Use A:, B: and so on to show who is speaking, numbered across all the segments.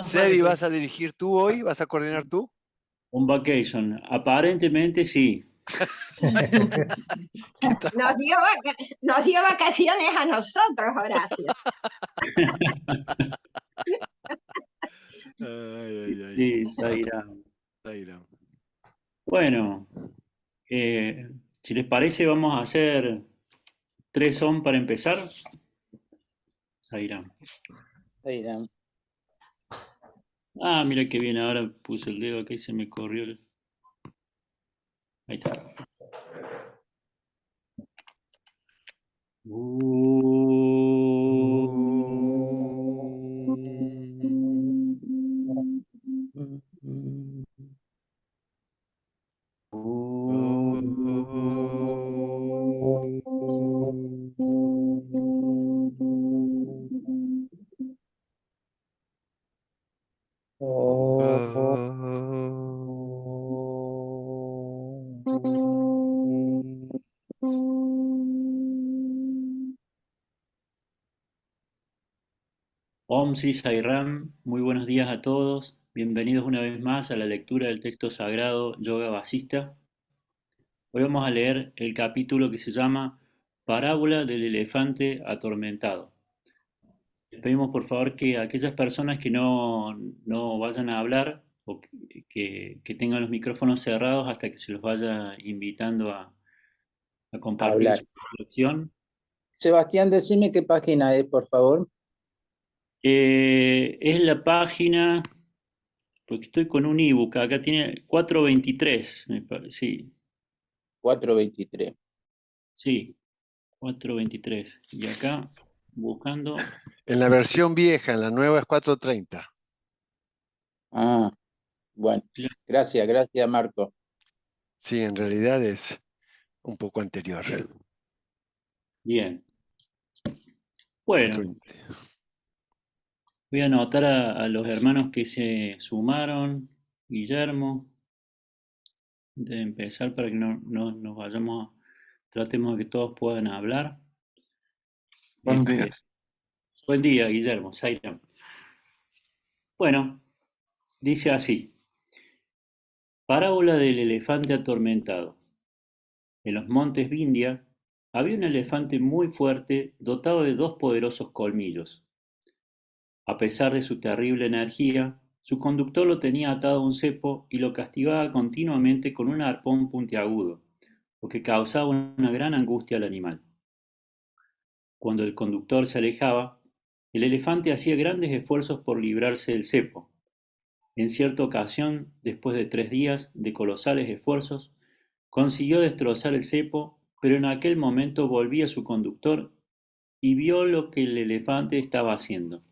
A: Sebi, ¿vas a dirigir tú hoy? ¿Vas a coordinar tú?
B: Un vacation. Aparentemente sí.
A: ¿Qué tal?
C: Nos dio vacaciones a nosotros, Horacio.
A: Ay, ay, ay.
B: Sí, Zaira.
A: Zaira.
B: Bueno, si les parece, vamos a hacer 3 son para empezar. Zaira.
D: Zaira.
B: Ah, mira qué bien, ahora puse el dedo acá y se me corrió el... Ahí está. Om Sri Sai Ram, muy buenos días a todos. Bienvenidos una vez más a la lectura del texto sagrado Yoga Vasista. Hoy vamos a leer el capítulo que se llama Parábola del elefante atormentado. Les pedimos por favor que aquellas personas que no vayan a hablar o que tengan los micrófonos cerrados hasta que se los vaya invitando a compartir
D: Hablar.
B: su reflexión.
D: Sebastián, decime qué página es, por favor.
B: Es la página, porque estoy con un ebook, acá tiene 423, me parece, sí,
D: 423.
B: sí, 423. Y acá, buscando,
A: En la versión vieja, en la nueva es 430.
D: Ah, bueno. Gracias, Marco.
A: Sí, en realidad es un poco anterior.
B: bien. Bueno,
A: 420.
B: voy a anotar a los hermanos que se sumaron, Guillermo, antes de empezar para que no nos vayamos, tratemos de que todos puedan hablar.
E: Buen día.
B: Buen día, Guillermo, Zaira. Bueno, dice así, parábola del elefante atormentado. En los montes Vindhya había un elefante muy fuerte dotado de 2 poderosos colmillos. A pesar de su terrible energía, su conductor lo tenía atado a un cepo y lo castigaba continuamente con un arpón puntiagudo, lo que causaba una gran angustia al animal. Cuando el conductor se alejaba, el elefante hacía grandes esfuerzos por librarse del cepo. En cierta ocasión, después de 3 días de colosales esfuerzos, consiguió destrozar el cepo, pero en aquel momento volvía su conductor y vio lo que el elefante estaba haciendo.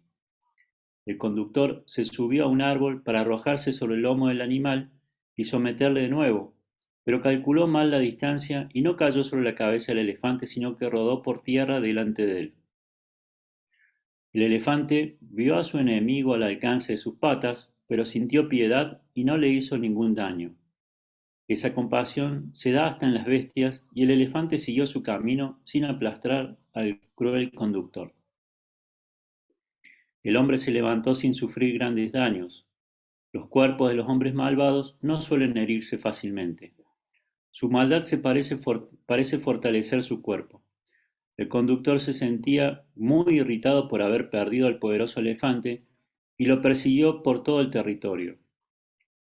B: El conductor se subió a un árbol para arrojarse sobre el lomo del animal y someterle de nuevo, pero calculó mal la distancia y no cayó sobre la cabeza del elefante, sino que rodó por tierra delante de él. El elefante vio a su enemigo al alcance de sus patas, pero sintió piedad y no le hizo ningún daño. Esa compasión se da hasta en las bestias y el elefante siguió su camino sin aplastar al cruel conductor. El hombre se levantó sin sufrir grandes daños. Los cuerpos de los hombres malvados no suelen herirse fácilmente. Su maldad parece fortalecer su cuerpo. El conductor se sentía muy irritado por haber perdido al poderoso elefante y lo persiguió por todo el territorio.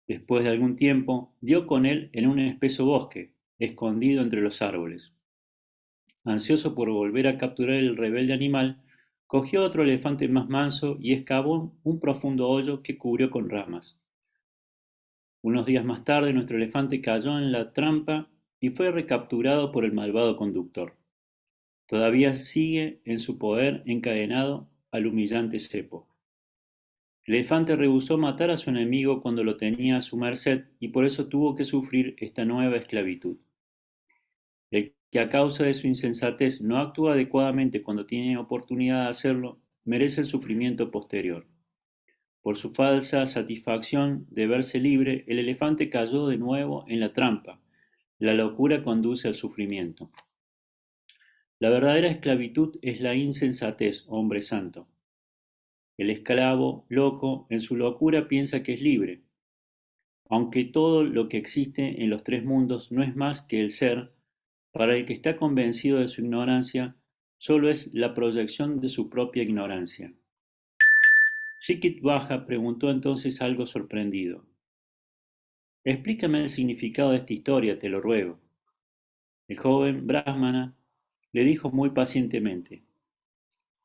B: Después de algún tiempo, dio con él en un espeso bosque, escondido entre los árboles. Ansioso por volver a capturar el rebelde animal, cogió otro elefante más manso y excavó un profundo hoyo que cubrió con ramas. Unos días más tarde, nuestro elefante cayó en la trampa y fue recapturado por el malvado conductor. Todavía sigue en su poder encadenado al humillante cepo. El elefante rehusó matar a su enemigo cuando lo tenía a su merced y por eso tuvo que sufrir esta nueva esclavitud. El que a causa de su insensatez no actúa adecuadamente cuando tiene oportunidad de hacerlo, merece el sufrimiento posterior. Por su falsa satisfacción de verse libre, el elefante cayó de nuevo en la trampa. La locura conduce al sufrimiento. La verdadera esclavitud es la insensatez, hombre santo. El esclavo loco en su locura piensa que es libre, aunque todo lo que existe en los tres mundos no es más que el ser, para el que está convencido de su ignorancia, solo es la proyección de su propia ignorancia. Shikit Baja preguntó entonces algo sorprendido. Explícame el significado de esta historia, te lo ruego. El joven brahmana le dijo muy pacientemente: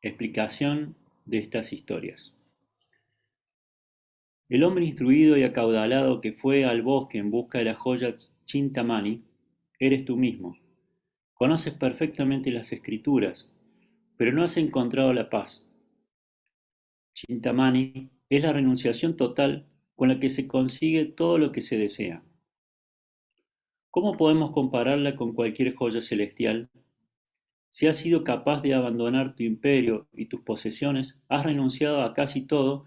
B: explicación de estas historias. El hombre instruido y acaudalado que fue al bosque en busca de la joya Chintamani eres tú mismo. Conoces perfectamente las escrituras, pero no has encontrado la paz. Chintamani es la renunciación total con la que se consigue todo lo que se desea. ¿Cómo podemos compararla con cualquier joya celestial? Si has sido capaz de abandonar tu imperio y tus posesiones, has renunciado a casi todo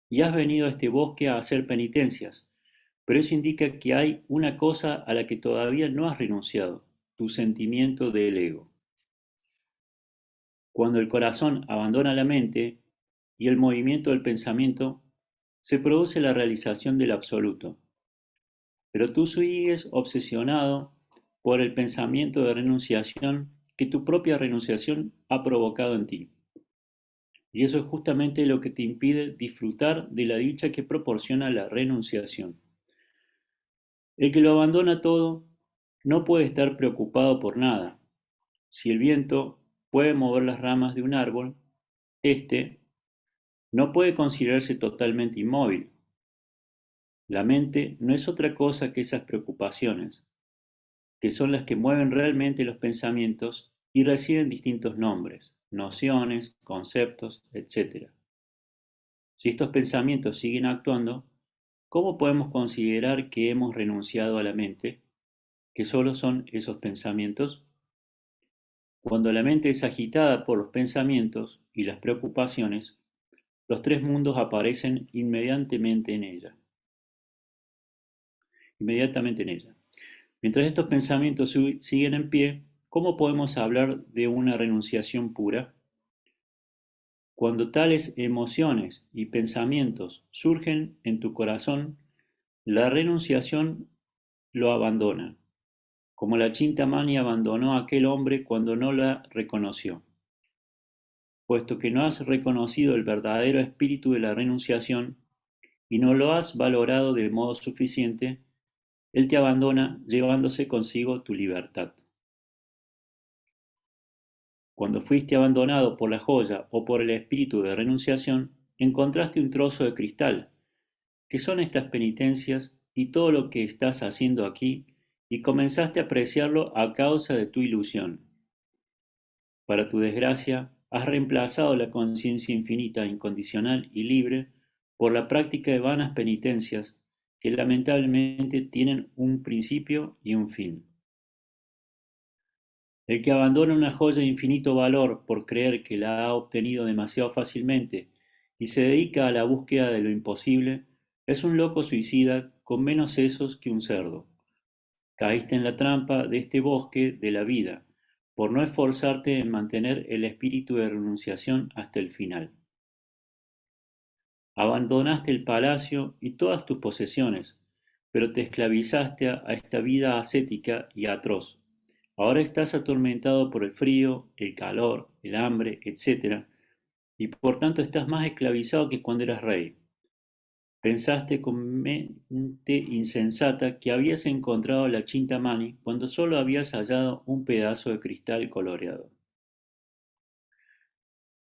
B: y has venido a este bosque a hacer penitencias, pero eso indica que hay una cosa a la que todavía no has renunciado: tu sentimiento del ego. Cuando el corazón abandona la mente y el movimiento del pensamiento, se produce la realización del absoluto. Pero tú sigues obsesionado por el pensamiento de renunciación que tu propia renunciación ha provocado en ti. Y eso es justamente lo que te impide disfrutar de la dicha que proporciona la renunciación. El que lo abandona todo no puede estar preocupado por nada. Si el viento puede mover las ramas de un árbol, éste no puede considerarse totalmente inmóvil. La mente no es otra cosa que esas preocupaciones, que son las que mueven realmente los pensamientos y reciben distintos nombres, nociones, conceptos, etc. Si estos pensamientos siguen actuando, ¿cómo podemos considerar que hemos renunciado a la mente, que solo son esos pensamientos? Cuando la mente es agitada por los pensamientos y las preocupaciones, los tres mundos aparecen inmediatamente en ella. Mientras estos pensamientos siguen en pie, ¿cómo podemos hablar de una renunciación pura? Cuando tales emociones y pensamientos surgen en tu corazón, la renunciación lo abandona, como la Chintamani abandonó a aquel hombre cuando no la reconoció. Puesto que no has reconocido el verdadero espíritu de la renunciación y no lo has valorado de modo suficiente, él te abandona llevándose consigo tu libertad. Cuando fuiste abandonado por la joya o por el espíritu de renunciación, encontraste un trozo de cristal, que son estas penitencias y todo lo que estás haciendo aquí, y comenzaste a apreciarlo a causa de tu ilusión. Para tu desgracia, has reemplazado la conciencia infinita, incondicional y libre por la práctica de vanas penitencias que lamentablemente tienen un principio y un fin. El que abandona una joya de infinito valor por creer que la ha obtenido demasiado fácilmente y se dedica a la búsqueda de lo imposible es un loco suicida con menos sesos que un cerdo. Caíste en la trampa de este bosque de la vida por no esforzarte en mantener el espíritu de renunciación hasta el final. Abandonaste el palacio y todas tus posesiones, pero te esclavizaste a esta vida ascética y atroz. Ahora estás atormentado por el frío, el calor, el hambre, etc., y por tanto estás más esclavizado que cuando eras rey. Pensaste con mente insensata que habías encontrado la Chintamani cuando solo habías hallado un pedazo de cristal coloreado.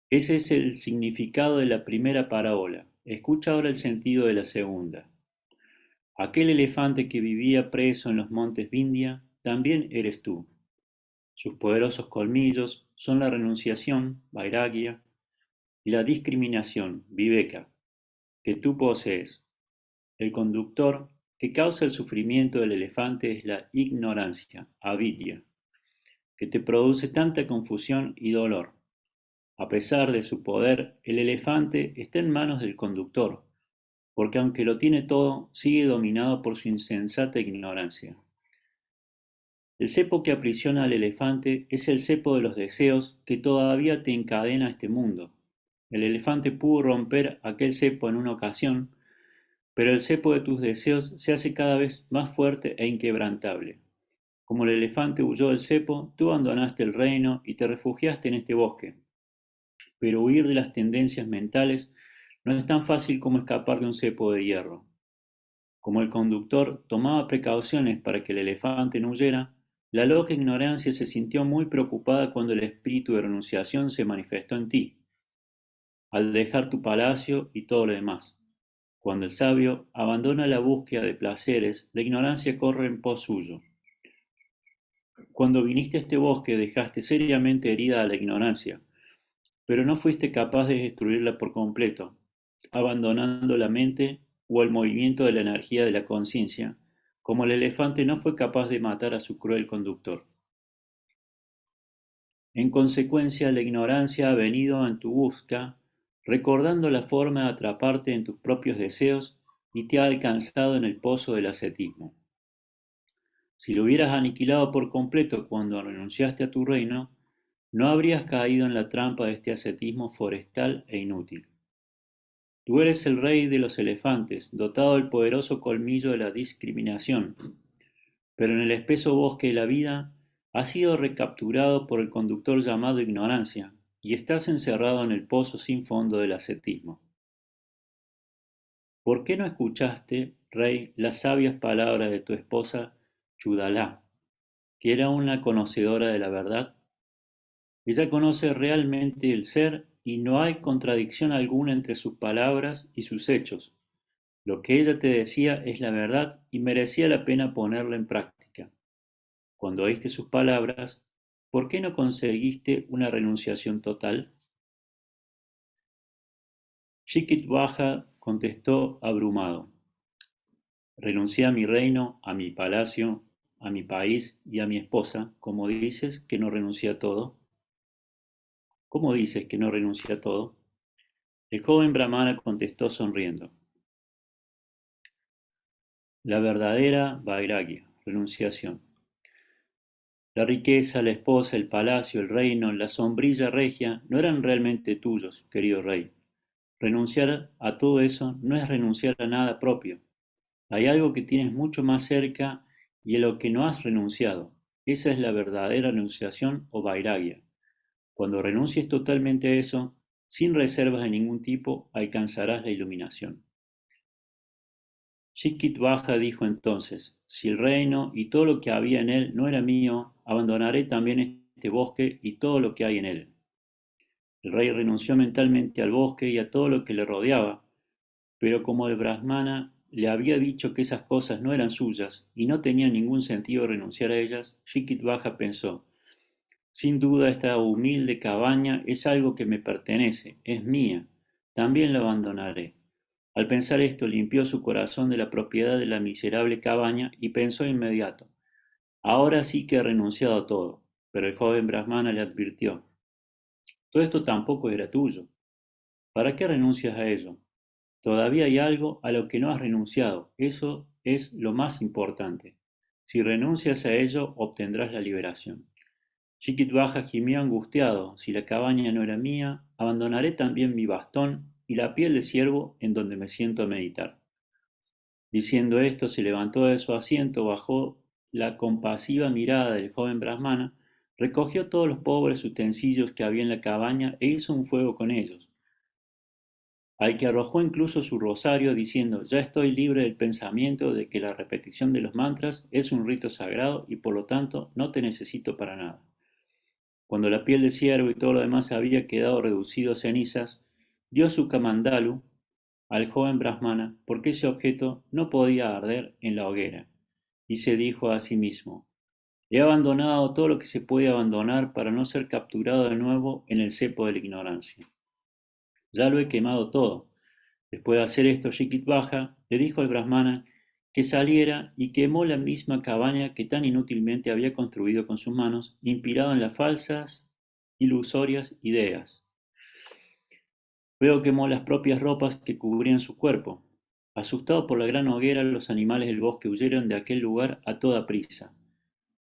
B: Ese es el significado de la primera parábola. Escucha ahora el sentido de la segunda. Aquel elefante que vivía preso en los montes Vindhya también eres tú. Sus poderosos colmillos son la renunciación, vairagya, y la discriminación, viveka, que tú posees. El conductor que causa el sufrimiento del elefante es la ignorancia, avidya, que te produce tanta confusión y dolor. A pesar de su poder, el elefante está en manos del conductor, porque aunque lo tiene todo, sigue dominado por su insensata ignorancia. El cepo que aprisiona al elefante es el cepo de los deseos que todavía te encadena a este mundo. El elefante pudo romper aquel cepo en una ocasión, pero el cepo de tus deseos se hace cada vez más fuerte e inquebrantable. Como el elefante huyó del cepo, tú abandonaste el reino y te refugiaste en este bosque. Pero huir de las tendencias mentales no es tan fácil como escapar de un cepo de hierro. Como el conductor tomaba precauciones para que el elefante no huyera, la loca ignorancia se sintió muy preocupada cuando el espíritu de renunciación se manifestó en ti, al dejar tu palacio y todo lo demás. Cuando el sabio abandona la búsqueda de placeres, la ignorancia corre en pos suyo. Cuando viniste a este bosque dejaste seriamente herida a la ignorancia, pero no fuiste capaz de destruirla por completo, abandonando la mente o el movimiento de la energía de la conciencia, como el elefante no fue capaz de matar a su cruel conductor. En consecuencia, la ignorancia ha venido en tu busca, recordando la forma de atraparte en tus propios deseos y te ha alcanzado en el pozo del ascetismo. Si lo hubieras aniquilado por completo cuando renunciaste a tu reino, no habrías caído en la trampa de este ascetismo forestal e inútil. Tú eres el rey de los elefantes, dotado del poderoso colmillo de la discriminación, pero en el espeso bosque de la vida has sido recapturado por el conductor llamado ignorancia y estás encerrado en el pozo sin fondo del ascetismo. ¿Por qué no escuchaste, rey, las sabias palabras de tu esposa Chudalá, que era una conocedora de la verdad? Ella conoce realmente el ser y no hay contradicción alguna entre sus palabras y sus hechos. Lo que ella te decía es la verdad y merecía la pena ponerla en práctica. Cuando oíste sus palabras, ¿por qué no conseguiste una renunciación total? Shikitwaja contestó abrumado: renuncié a mi reino, a mi palacio, a mi país y a mi esposa, como dices que no renuncié a todo. ¿Cómo dices que no renuncié a todo? El joven brahmana contestó sonriendo: la verdadera vairagya, renunciación. La riqueza, la esposa, el palacio, el reino, la sombrilla regia no eran realmente tuyos, querido rey. Renunciar a todo eso no es renunciar a nada propio. Hay algo que tienes mucho más cerca y a lo que no has renunciado. Esa es la verdadera renunciación o vairagya. Cuando renuncies totalmente a eso, sin reservas de ningún tipo, alcanzarás la iluminación. Shikitwaja dijo entonces: si el reino y todo lo que había en él no era mío, abandonaré también este bosque y todo lo que hay en él. El rey renunció mentalmente al bosque y a todo lo que le rodeaba, pero como el brahmana le había dicho que esas cosas no eran suyas y no tenía ningún sentido renunciar a ellas, Shikitwaja pensó: sin duda esta humilde cabaña es algo que me pertenece, es mía, también la abandonaré. Al pensar esto, limpió su corazón de la propiedad de la miserable cabaña y pensó de inmediato: ahora sí que he renunciado a todo. Pero el joven brahmana le advirtió: todo esto tampoco era tuyo. ¿Para qué renuncias a ello? Todavía hay algo a lo que no has renunciado. Eso es lo más importante. Si renuncias a ello, obtendrás la liberación. Shikitwaja gimió angustiado: si la cabaña no era mía, abandonaré también mi bastón y la piel de ciervo en donde me siento a meditar. Diciendo esto, se levantó de su asiento, bajó la compasiva mirada del joven brahmana, recogió todos los pobres utensilios que había en la cabaña e hizo un fuego con ellos, al que arrojó incluso su rosario, diciendo: ya estoy libre del pensamiento de que la repetición de los mantras es un rito sagrado y por lo tanto no te necesito para nada. Cuando la piel de ciervo y todo lo demás había quedado reducido a cenizas, dio su kamandalu al joven brahmana, porque ese objeto no podía arder en la hoguera, y se dijo a sí mismo: he abandonado todo lo que se puede abandonar para no ser capturado de nuevo en el cepo de la ignorancia. Ya lo he quemado todo. Después de hacer esto, Shikitwaja le dijo al brahmana que saliera y quemó la misma cabaña que tan inútilmente había construido con sus manos, inspirado en las falsas, ilusorias ideas. Luego quemó las propias ropas que cubrían su cuerpo. Asustados por la gran hoguera, los animales del bosque huyeron de aquel lugar a toda prisa.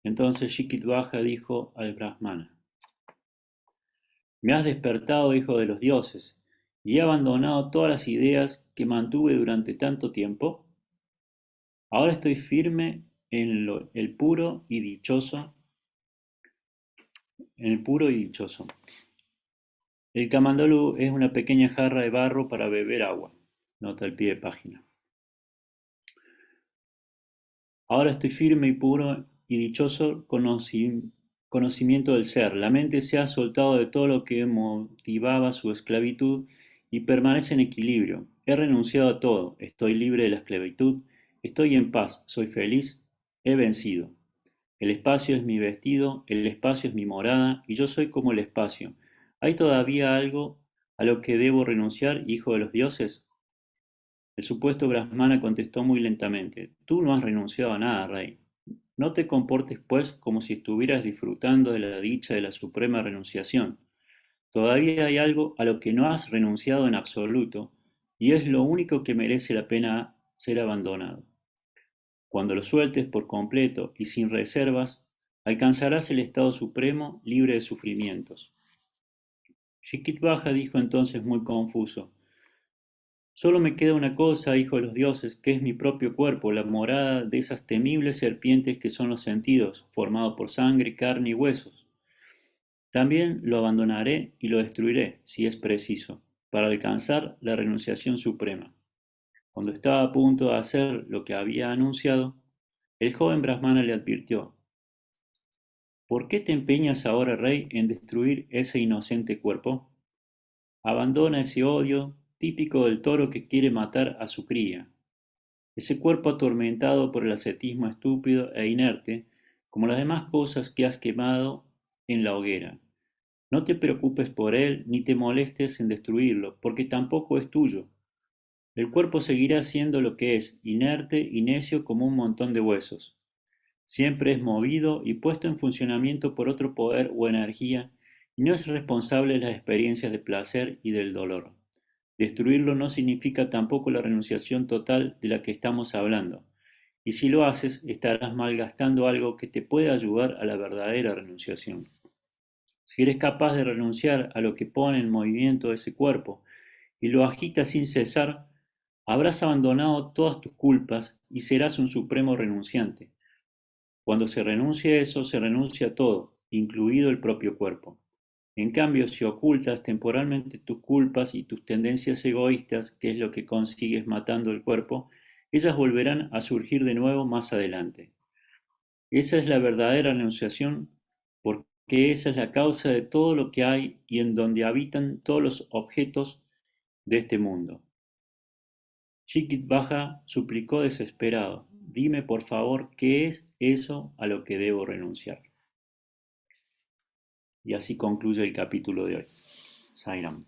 B: Entonces Shikitwaja dijo al brahmana: me has despertado, hijo de los dioses. y he abandonado todas las ideas que mantuve durante tanto tiempo. Ahora estoy firme en el puro y dichoso, en el puro y dichoso. El camandolú es una pequeña jarra de barro para beber agua. Nota al pie de página. Ahora estoy firme y puro y dichoso conocimiento del ser. La mente se ha soltado de todo lo que motivaba su esclavitud y permanece en equilibrio. He renunciado a todo. Estoy libre de la esclavitud. Estoy en paz. Soy feliz. He vencido. El espacio es mi vestido, el espacio es mi morada, y yo soy como el espacio. ¿Hay todavía algo a lo que debo renunciar, hijo de los dioses? El supuesto Brahmana contestó muy lentamente: Tú no has renunciado a nada, rey. No te comportes, pues, como si estuvieras disfrutando de la dicha de la suprema renunciación. Todavía hay algo a lo que no has renunciado en absoluto, y es lo único que merece la pena ser abandonado. Cuando lo sueltes por completo y sin reservas, alcanzarás el estado supremo libre de sufrimientos. Shikitbaja dijo entonces muy confuso: Solo me queda una cosa, hijo de los dioses, que es mi propio cuerpo, la morada de esas temibles serpientes que son los sentidos, formado por sangre, carne y huesos. También lo abandonaré y lo destruiré, si es preciso, para alcanzar la renunciación suprema. Cuando estaba a punto de hacer lo que había anunciado, el joven Brahmana le advirtió: ¿Por qué te empeñas ahora, rey, en destruir ese inocente cuerpo? Abandona ese odio típico del toro que quiere matar a su cría. Ese cuerpo atormentado por el ascetismo estúpido e inerte, como las demás cosas que has quemado en la hoguera. No te preocupes por él ni te molestes en destruirlo, porque tampoco es tuyo. El cuerpo seguirá siendo lo que es, inerte y necio como un montón de huesos. Siempre es movido y puesto en funcionamiento por otro poder o energía, y no es responsable de las experiencias de placer y del dolor. Destruirlo no significa tampoco la renunciación total de la que estamos hablando, y si lo haces, estarás malgastando algo que te puede ayudar a la verdadera renunciación. Si eres capaz de renunciar a lo que pone en movimiento ese cuerpo y lo agitas sin cesar, habrás abandonado todas tus culpas y serás un supremo renunciante. Cuando se renuncia a eso, se renuncia a todo, incluido el propio cuerpo. En cambio, si ocultas temporalmente tus culpas y tus tendencias egoístas, que es lo que consigues matando el cuerpo, ellas volverán a surgir de nuevo más adelante. Esa es la verdadera renunciación, porque esa es la causa de todo lo que hay y en donde habitan todos los objetos de este mundo. Shikitbaja suplicó desesperado: Dime por favor qué es eso a lo que debo renunciar. Y así concluye el capítulo de hoy. Sairam.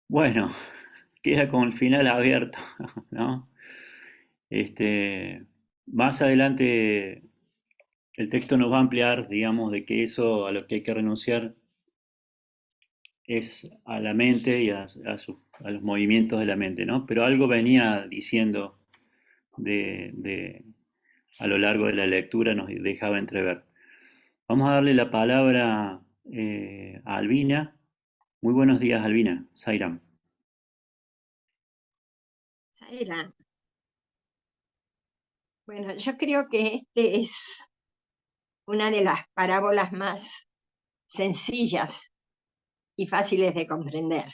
B: Bueno, queda con el final abierto, ¿no? Más adelante el texto nos va a ampliar, digamos, de que eso a lo que hay que renunciar es a la mente y a los movimientos de la mente, ¿no? Pero algo venía diciendo a lo largo de la lectura, nos dejaba entrever. Vamos a darle la palabra a Albina. Muy buenos días, Albina. Sairam.
C: Zaira, bueno, yo creo que este es una de las parábolas más sencillas y fáciles de comprender.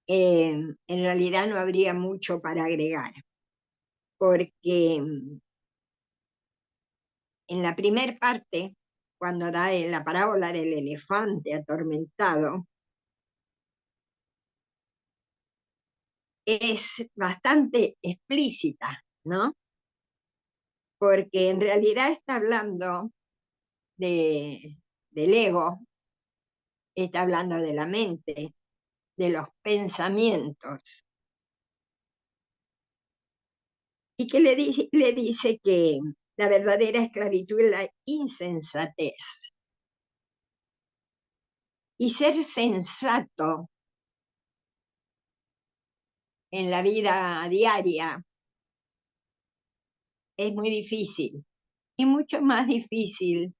C: En realidad no habría mucho para agregar, porque en la primer parte, cuando da la parábola del elefante atormentado, es bastante explícita, ¿no? Porque en realidad está hablando del ego, está hablando de la mente, de los pensamientos, y que le dice que la verdadera esclavitud es la insensatez. Y ser sensato en la vida diaria es muy difícil, y mucho más difícil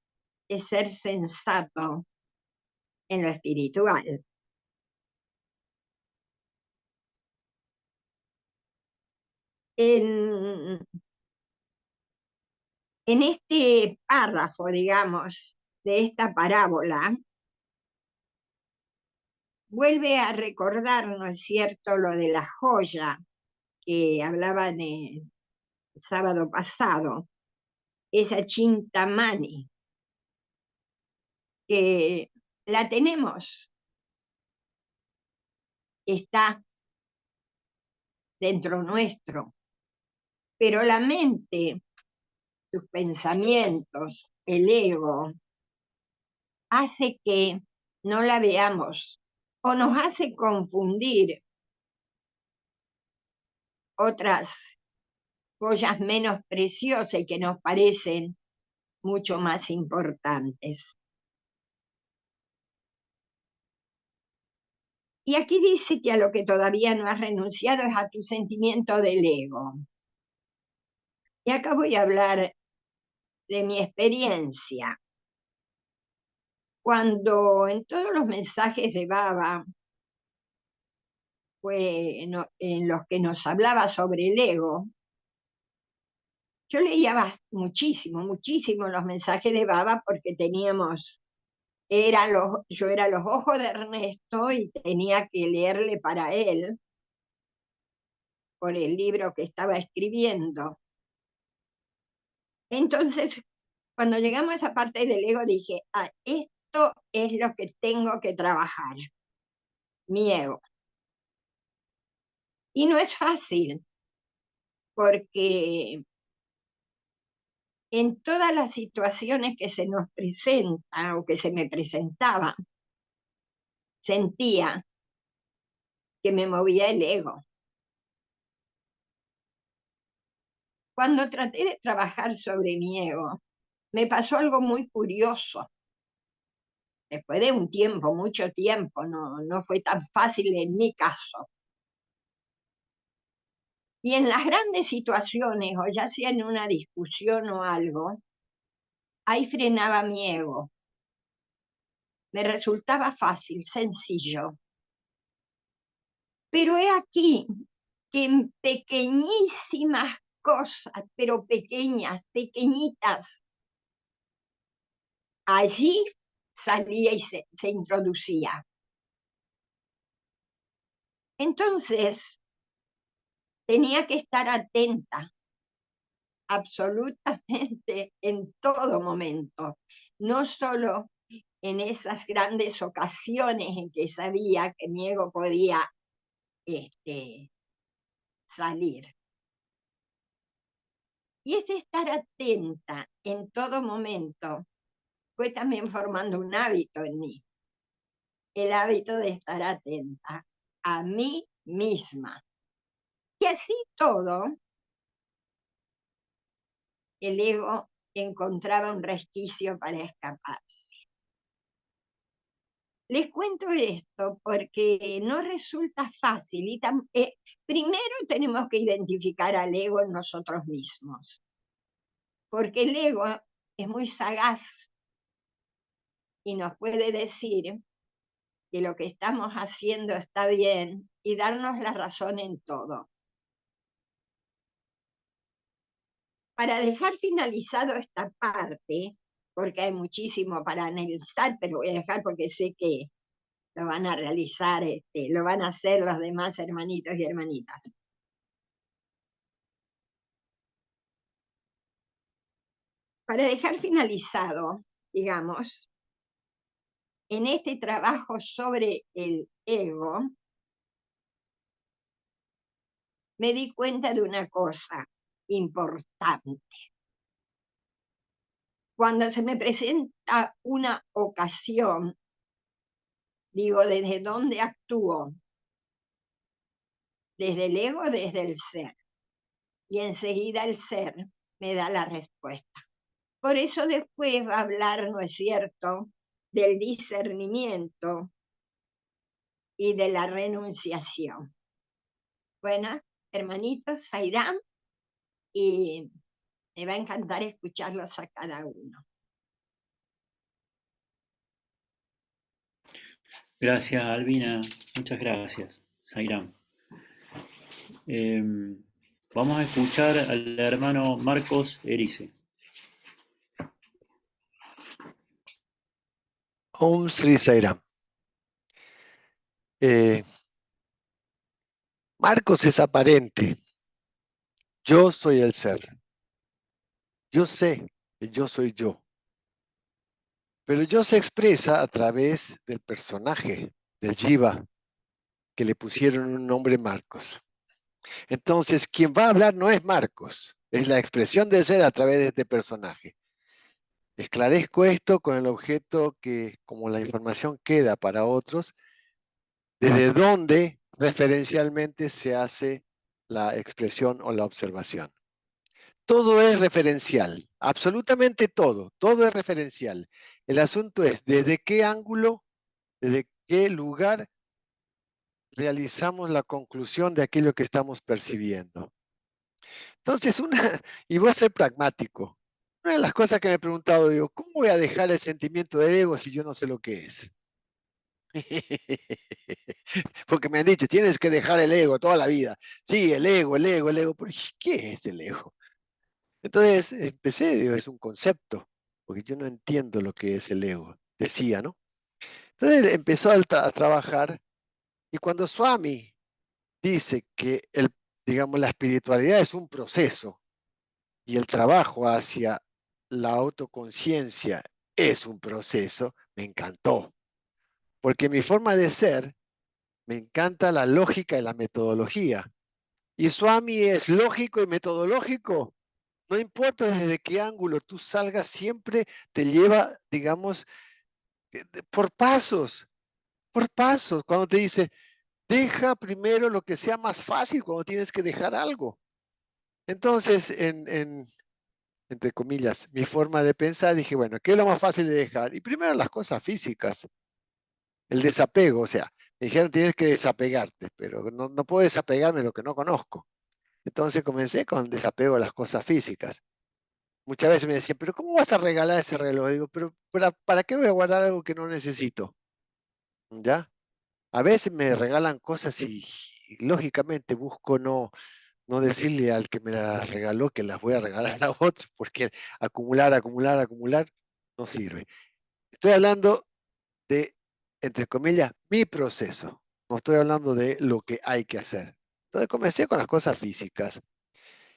C: es ser sensato en lo espiritual. En este párrafo, digamos, de esta parábola, vuelve a recordar, ¿no es cierto?, lo de la joya que hablaban el sábado pasado, esa Chintamani, que la tenemos, está dentro nuestro, pero la mente, sus pensamientos, el ego, hace que no la veamos o nos hace confundir otras joyas menos preciosas y que nos parecen mucho más importantes. Y aquí dice que a lo que todavía no has renunciado es a tu sentimiento del ego. Y acá voy a hablar de mi experiencia. Cuando en todos los mensajes de Baba, en los que nos hablaba sobre el ego, yo leía muchísimo los mensajes de Baba porque yo era los ojos de Ernesto y tenía que leerle para él por el libro que estaba escribiendo. Entonces, cuando llegamos a esa parte del ego, dije, esto es lo que tengo que trabajar, mi ego. Y no es fácil, porque en todas las situaciones que se nos presentan o que se me presentaban, sentía que me movía el ego. Cuando traté de trabajar sobre mi ego, me pasó algo muy curioso. Después de un tiempo, mucho tiempo, no fue tan fácil en mi caso. Y en las grandes situaciones, o ya sea en una discusión o algo, ahí frenaba mi ego. Me resultaba fácil, sencillo. Pero he aquí que en pequeñísimas cosas, pero pequeñas, pequeñitas, allí salía y se introducía. Entonces, tenía que estar atenta absolutamente en todo momento, no solo en esas grandes ocasiones en que sabía que mi ego podía salir. Y ese estar atenta en todo momento fue también formando un hábito en mí, el hábito de estar atenta a mí misma. Y así todo, el ego encontraba un resquicio para escaparse. Les cuento esto porque no resulta fácil y primero tenemos que identificar al ego en nosotros mismos, porque el ego es muy sagaz y nos puede decir que lo que estamos haciendo está bien y darnos la razón en todo. Para dejar finalizado esta parte, porque hay muchísimo para analizar, pero voy a dejar porque sé que lo van a realizar, lo van a hacer los demás hermanitos y hermanitas. Para dejar finalizado, digamos, en este trabajo sobre el ego, me di cuenta de una cosa importante. Cuando se me presenta una ocasión, digo, ¿desde dónde actúo? ¿Desde el ego o desde el ser? Y enseguida el ser me da la respuesta. Por eso después va a hablar, ¿no es cierto?, del discernimiento y de la renunciación. Bueno, hermanitos, Sairán, y me va a encantar escucharlos a cada uno.
B: Gracias, Albina. Muchas gracias, Sairam. Vamos a escuchar al hermano Marcos Erice.
A: Om Sri Sairam. Marcos es aparente. Yo soy el ser. Yo sé que yo soy yo. Pero yo se expresa a través del personaje, del Jiva, que le pusieron un nombre Marcos. Entonces, quien va a hablar no es Marcos, es la expresión del ser a través de este personaje. Esclarezco esto con el objeto que, como la información queda para otros, desde dónde referencialmente se hace la expresión o la observación. Todo es referencial, absolutamente todo es referencial. El asunto es desde qué ángulo, desde qué lugar realizamos la conclusión de aquello que estamos percibiendo. Entonces, y voy a ser pragmático, una de las cosas que me he preguntado, digo, ¿cómo voy a dejar el sentimiento del ego si yo no sé lo que es? Porque me han dicho, tienes que dejar el ego toda la vida. Sí, el ego, pero ¿qué es el ego? Entonces empecé, digo, es un concepto, porque yo no entiendo lo que es el ego, decía, ¿no? Entonces empezó a trabajar, y cuando Swami dice que digamos, la espiritualidad es un proceso, y el trabajo hacia la autoconciencia es un proceso, me encantó. Porque mi forma de ser, me encanta la lógica y la metodología. Y Swami es lógico y metodológico. No importa desde qué ángulo tú salgas, siempre te lleva, digamos, por pasos, por pasos. Cuando te dice, deja primero lo que sea más fácil cuando tienes que dejar algo. Entonces, entre comillas, mi forma de pensar, dije, bueno, ¿qué es lo más fácil de dejar? Y primero las cosas físicas, el desapego, o sea, me dijeron tienes que desapegarte, pero no puedo desapegarme de lo que no conozco. Entonces comencé con desapego de las cosas físicas. Muchas veces me decían, pero ¿cómo vas a regalar ese reloj? Digo, pero ¿para qué voy a guardar algo que no necesito? ¿Ya? A veces me regalan cosas y lógicamente busco no decirle al que me las regaló que las voy a regalar a otros, porque acumular no sirve. Estoy hablando de, entre comillas, mi proceso. No estoy hablando de lo que hay que hacer. Entonces comencé con las cosas físicas.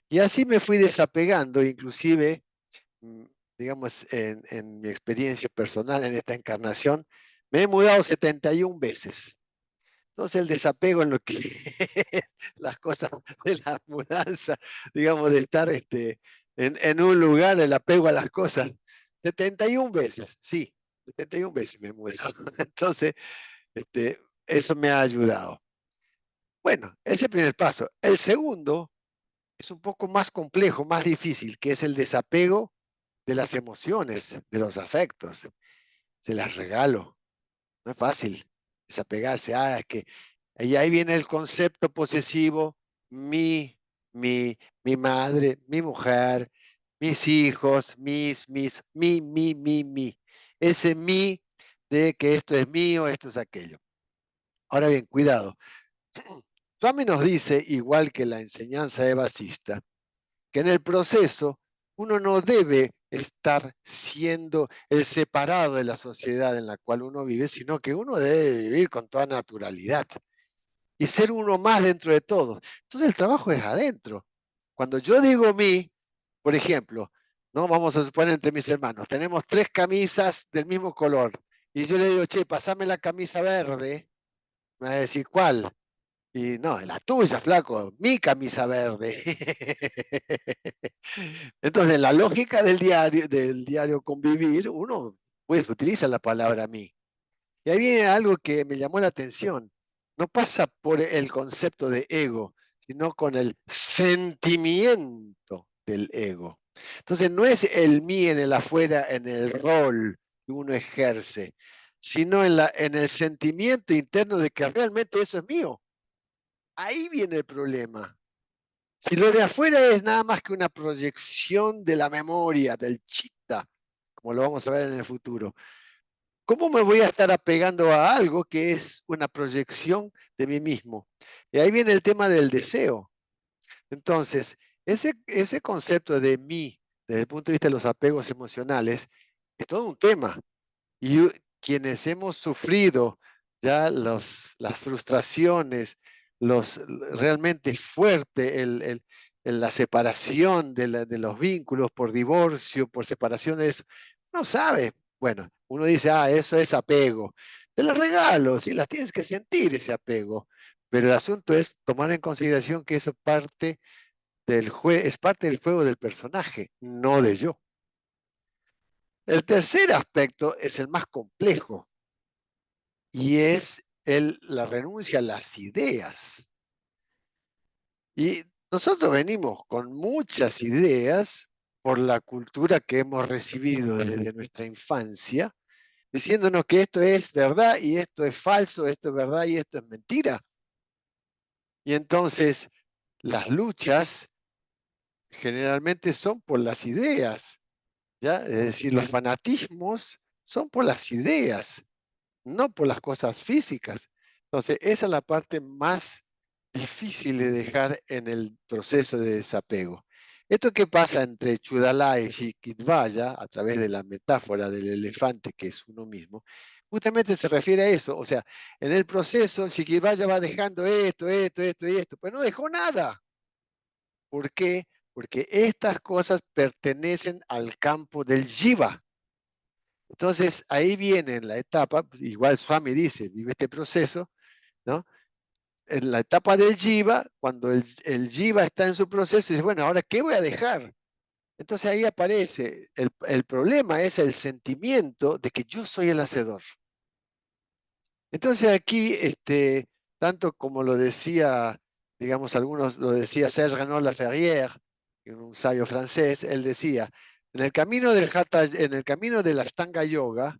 A: Y así me fui desapegando, inclusive, digamos, en mi experiencia personal en esta encarnación, me he mudado 71 veces. Entonces el desapego en lo que es las cosas de la mudanza, digamos, de estar en un lugar, el apego a las cosas, 71 veces, sí, 71 veces me he mudado. Entonces, eso me ha ayudado. Bueno, ese es el primer paso. El segundo es un poco más complejo, más difícil, que es el desapego de las emociones, de los afectos. Se las regalo. No es fácil desapegarse. Es que ahí viene el concepto posesivo, mi, mi madre, mi mujer, mis hijos, mi. Ese mi de que esto es mío, esto es aquello. Ahora bien, cuidado. Swami nos dice, igual que la enseñanza de Vasista, que en el proceso uno no debe estar siendo el separado de la sociedad en la cual uno vive, sino que uno debe vivir con toda naturalidad y ser uno más dentro de todo. Entonces el trabajo es adentro. Cuando yo digo mí, por ejemplo, no vamos a suponer entre mis hermanos, tenemos 3 camisas del mismo color y yo le digo, che, pasame la camisa verde, me va a decir, ¿cuál? Y no, la tuya, flaco, mi camisa verde. Entonces, la lógica del diario convivir, uno pues utiliza la palabra mí. Y ahí viene algo que me llamó la atención. No pasa por el concepto de ego, sino con el sentimiento del ego. Entonces, no es el mí en el afuera, en el rol que uno ejerce, sino en el sentimiento interno de que realmente eso es mío. Ahí viene el problema. Si lo de afuera es nada más que una proyección de la memoria, del chitta, como lo vamos a ver en el futuro, ¿cómo me voy a estar apegando a algo que es una proyección de mí mismo? Y ahí viene el tema del deseo. Entonces, ese concepto de mí, desde el punto de vista de los apegos emocionales, es todo un tema. Y quienes hemos sufrido ya las frustraciones, realmente fuerte, la separación de los vínculos por divorcio, por separación de eso, no sabe. Bueno, uno dice, eso es apego. Te lo regalo, sí, las tienes que sentir ese apego. Pero el asunto es tomar en consideración que eso es parte del juego del personaje, no de yo. El tercer aspecto es el más complejo y es la renuncia a las ideas. Y nosotros venimos con muchas ideas por la cultura que hemos recibido desde nuestra infancia, diciéndonos que esto es verdad y esto es falso, esto es verdad y esto es mentira. Y entonces las luchas generalmente son por las ideas, ¿ya? Es decir, los fanatismos son por las ideas, no por las cosas físicas. Entonces, esa es la parte más difícil de dejar en el proceso de desapego. Esto que pasa entre Chudalá y Shikidvaya, a través de la metáfora del elefante que es uno mismo, justamente se refiere a eso. O sea, en el proceso, Shikidvaya va dejando esto y esto, pero no dejó nada. ¿Por qué? Porque estas cosas pertenecen al campo del jiva. Entonces, ahí viene en la etapa, igual Swami dice, vive este proceso, ¿no? En la etapa del jiva, cuando el jiva está en su proceso, dice, bueno, ahora, ¿qué voy a dejar? Entonces ahí aparece, el problema es el sentimiento de que yo soy el hacedor. Entonces aquí, tanto como lo decía, digamos, algunos lo decía Serge Renaud Laferrière, un sabio francés, él decía, en el camino del Ashtanga Yoga,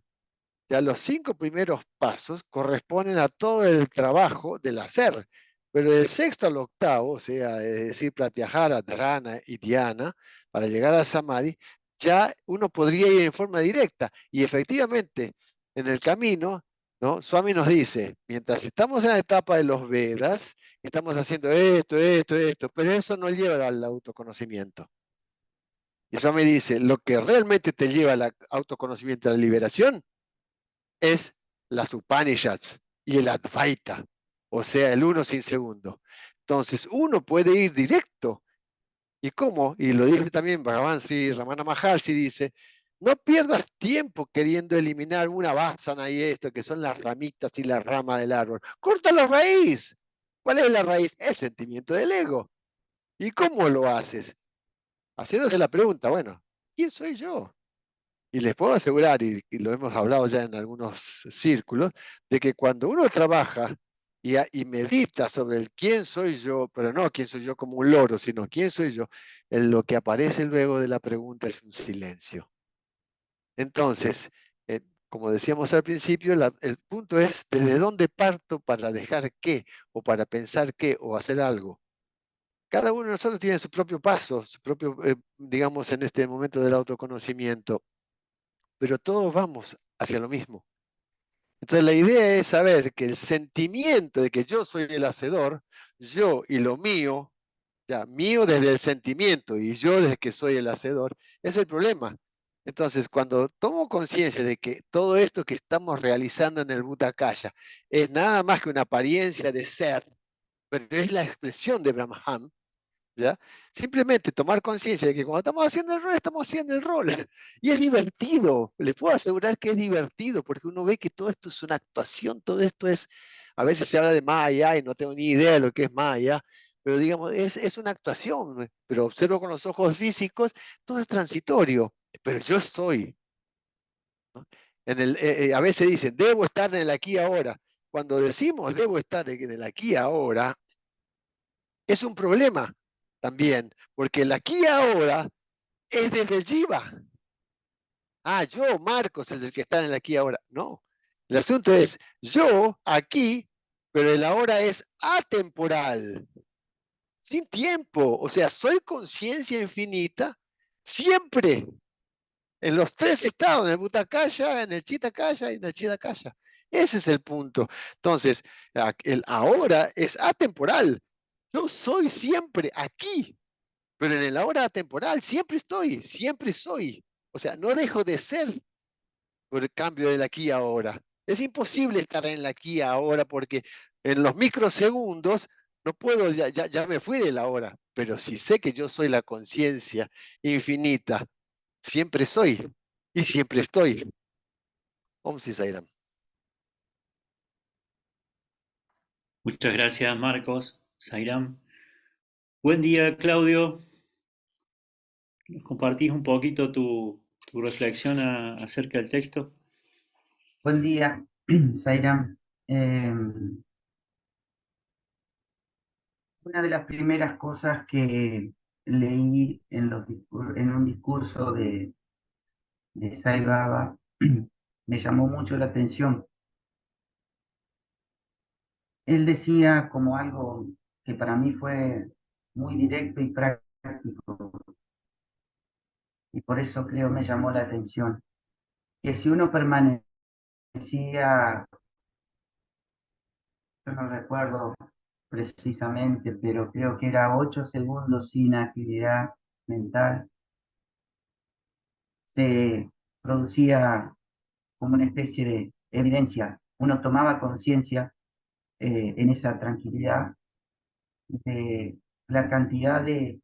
A: ya los 5 primeros pasos corresponden a todo el trabajo del hacer, pero del sexto al octavo, o sea, es decir, Pratyahara, Dharana y Dhyana, para llegar a Samadhi, ya uno podría ir en forma directa. Y efectivamente, en el camino, ¿no? Swami nos dice, mientras estamos en la etapa de los Vedas, estamos haciendo esto, pero eso no lleva al autoconocimiento. Y Swami dice, lo que realmente te lleva al autoconocimiento, a la liberación, es las Upanishads y el Advaita, o sea, el uno sin segundo. Entonces, uno puede ir directo. ¿Y cómo? Y lo dice también Bhagavan Sri Ramana Maharshi, dice, no pierdas tiempo queriendo eliminar una vasana y esto, que son las ramitas y la rama del árbol. Corta la raíz. ¿Cuál es la raíz? El sentimiento del ego. ¿Y cómo lo haces? Haciéndose la pregunta, bueno, ¿quién soy yo? Y les puedo asegurar, y lo hemos hablado ya en algunos círculos, de que cuando uno trabaja y medita sobre el quién soy yo, pero no quién soy yo como un loro, sino quién soy yo, lo que aparece luego de la pregunta es un silencio. Entonces, como decíamos al principio, el punto es desde dónde parto para dejar qué, o para pensar qué, o hacer algo. Cada uno de nosotros tiene su propio paso, su propio, digamos, en este momento del autoconocimiento, pero todos vamos hacia lo mismo. Entonces la idea es saber que el sentimiento de que yo soy el hacedor, yo y lo mío, ya, mío desde el sentimiento y yo desde que soy el hacedor, es el problema. Entonces, cuando tomo conciencia de que todo esto que estamos realizando en el Bhutakaya es nada más que una apariencia de ser, pero es la expresión de Brahman, ¿ya? Simplemente tomar conciencia de que cuando estamos haciendo el rol. Y es divertido, les puedo asegurar que es divertido, porque uno ve que todo esto es una actuación, todo esto es, a veces se habla de Maya y no tengo ni idea de lo que es Maya, pero digamos, es una actuación, pero observo con los ojos físicos, todo es transitorio, pero yo soy. ¿No? A veces dicen, debo estar en el aquí y ahora. Cuando decimos debo estar en el aquí y ahora, es un problema también, porque el aquí y ahora es desde el Jiva. Yo, Marcos, es el que está en el aquí y ahora. No, el asunto es yo aquí, pero el ahora es atemporal, sin tiempo. O sea, soy conciencia infinita siempre. En los tres estados, en el Bhutakaya, en el Chitakaya y en el Chitakaya. Ese es el punto. Entonces, el ahora es atemporal. Yo soy siempre aquí, pero en el ahora atemporal siempre estoy, siempre soy. O sea, no dejo de ser por el cambio del aquí a ahora. Es imposible estar en el aquí a ahora porque en los microsegundos no puedo, ya me fui de la hora, pero si sé que yo soy la conciencia infinita, siempre soy y siempre estoy. Om Si Sairam.
B: Muchas gracias, Marcos. Sairam. Buen día, Claudio. ¿Nos compartís un poquito tu reflexión acerca del texto?
F: Buen día, Zairam. Una de las primeras cosas que leí en un discurso de Sai Baba me llamó mucho la atención. Él decía como algo que para mí fue muy directo y práctico, y por eso creo me llamó la atención, que si uno permanecía, yo no recuerdo precisamente, pero creo que era 8 segundos sin actividad mental, se producía como una especie de evidencia. Uno tomaba conciencia en esa tranquilidad de la cantidad de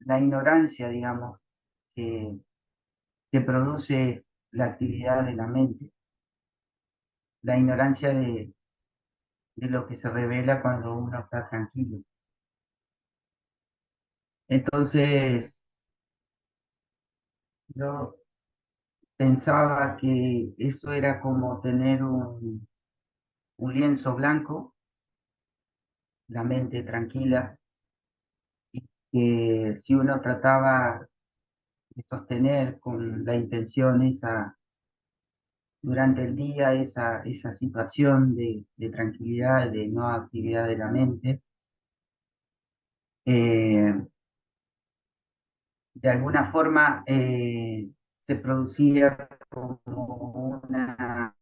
F: la ignorancia, digamos, que, que produce la actividad de la mente, la ignorancia de lo que se revela cuando uno está tranquilo. Entonces, yo pensaba que eso era como tener un lienzo blanco, la mente tranquila, y que si uno trataba de sostener con la intención esa, durante el día, esa situación de tranquilidad, de no actividad de la mente, eh, de alguna forma se producía como una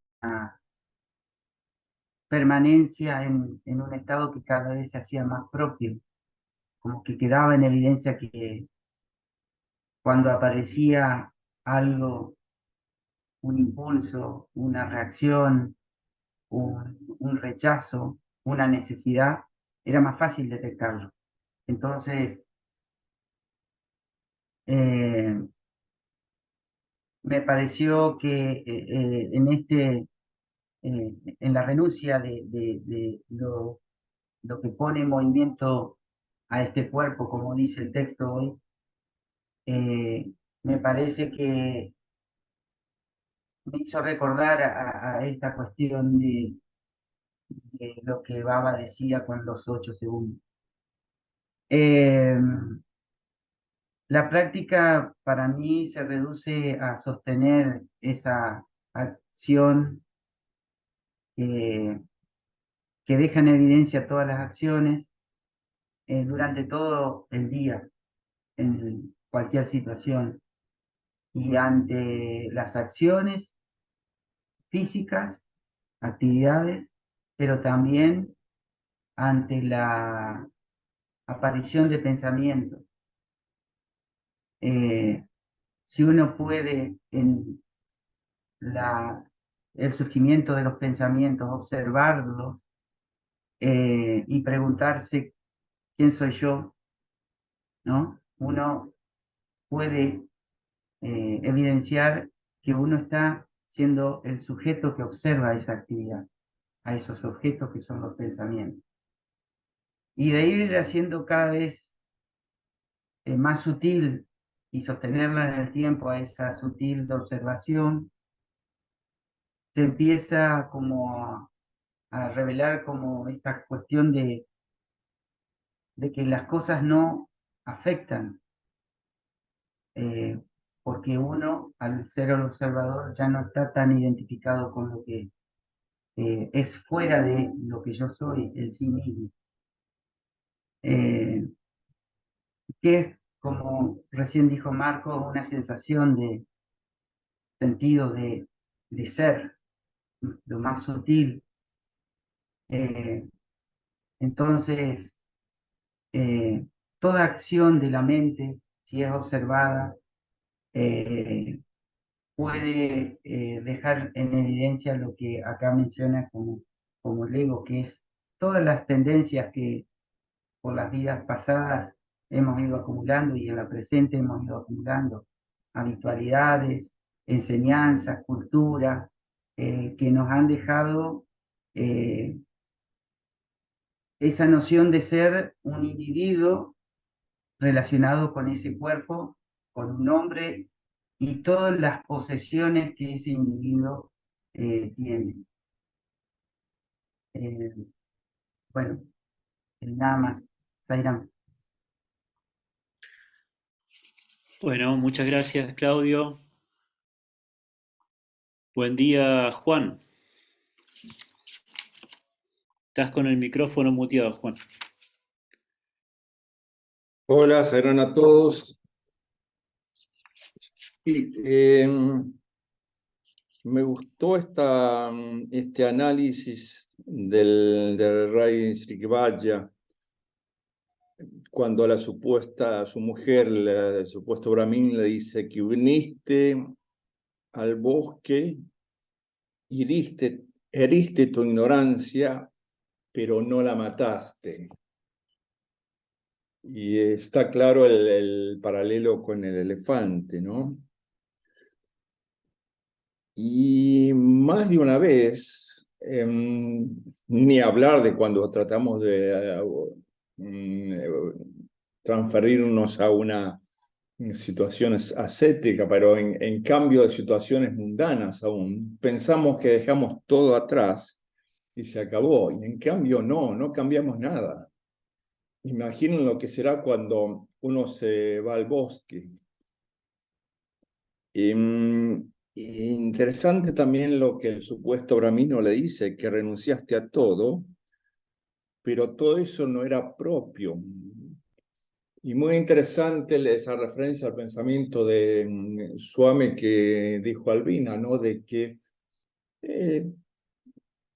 F: permanencia en un estado que cada vez se hacía más propio, como que quedaba en evidencia que cuando aparecía algo, un impulso, una reacción, un rechazo, una necesidad, era más fácil detectarlo. Entonces, eh, me pareció que en la renuncia de lo que pone en movimiento a este cuerpo, como dice el texto hoy, me parece que me hizo recordar a esta cuestión de lo que Baba decía con los 8 segundos. La práctica para mí se reduce a sostener esa acción que, que deja en evidencia todas las acciones durante todo el día, en cualquier situación. Y ante las acciones físicas, actividades, pero también ante la aparición de pensamientos. Si uno puede en el surgimiento de los pensamientos observarlos y preguntarse quién soy yo, ¿no? Uno puede evidenciar que uno está siendo el sujeto que observa esa actividad, a esos objetos que son los pensamientos. Y de ir haciendo cada vez más sutil y sostenerla en el tiempo a esa sutil observación, se empieza como a revelar como esta cuestión de que las cosas no afectan, porque uno, al ser el observador, ya no está tan identificado con lo que es fuera de lo que yo soy, el sí mismo. Que es como recién dijo Marco, una sensación de sentido de ser, lo más sutil. Entonces, toda acción de la mente, si es observada, puede dejar en evidencia lo que acá menciona como el ego, que es todas las tendencias que por las vidas pasadas hemos ido acumulando y en la presente hemos ido acumulando, habitualidades, enseñanzas, cultura, que nos han dejado esa noción de ser un individuo relacionado con ese cuerpo, con un nombre y todas las posesiones que ese individuo tiene. Bueno, nada más. Zairán.
B: Bueno, muchas gracias, Claudio. Buen día, Juan. Estás con el micrófono muteado, Juan.
E: Hola, serán a todos. Sí, me gustó este análisis del Ray Srikivaya cuando a su mujer, el supuesto Brahmin, le dice que viniste al bosque y heriste tu ignorancia, pero no la mataste. Y está claro el paralelo con el elefante, ¿no? Y más de una vez, ni hablar de cuando tratamos de transferirnos a una situación ascética, pero en cambio de situaciones mundanas aún, pensamos que dejamos todo atrás y se acabó. Y en cambio no cambiamos nada. Imaginen lo que será cuando uno se va al bosque. Interesante también lo que el supuesto Brahmino le dice, que renunciaste a todo, pero todo eso no era propio. Y muy interesante esa referencia al pensamiento de Swami que dijo Albina, ¿no? De que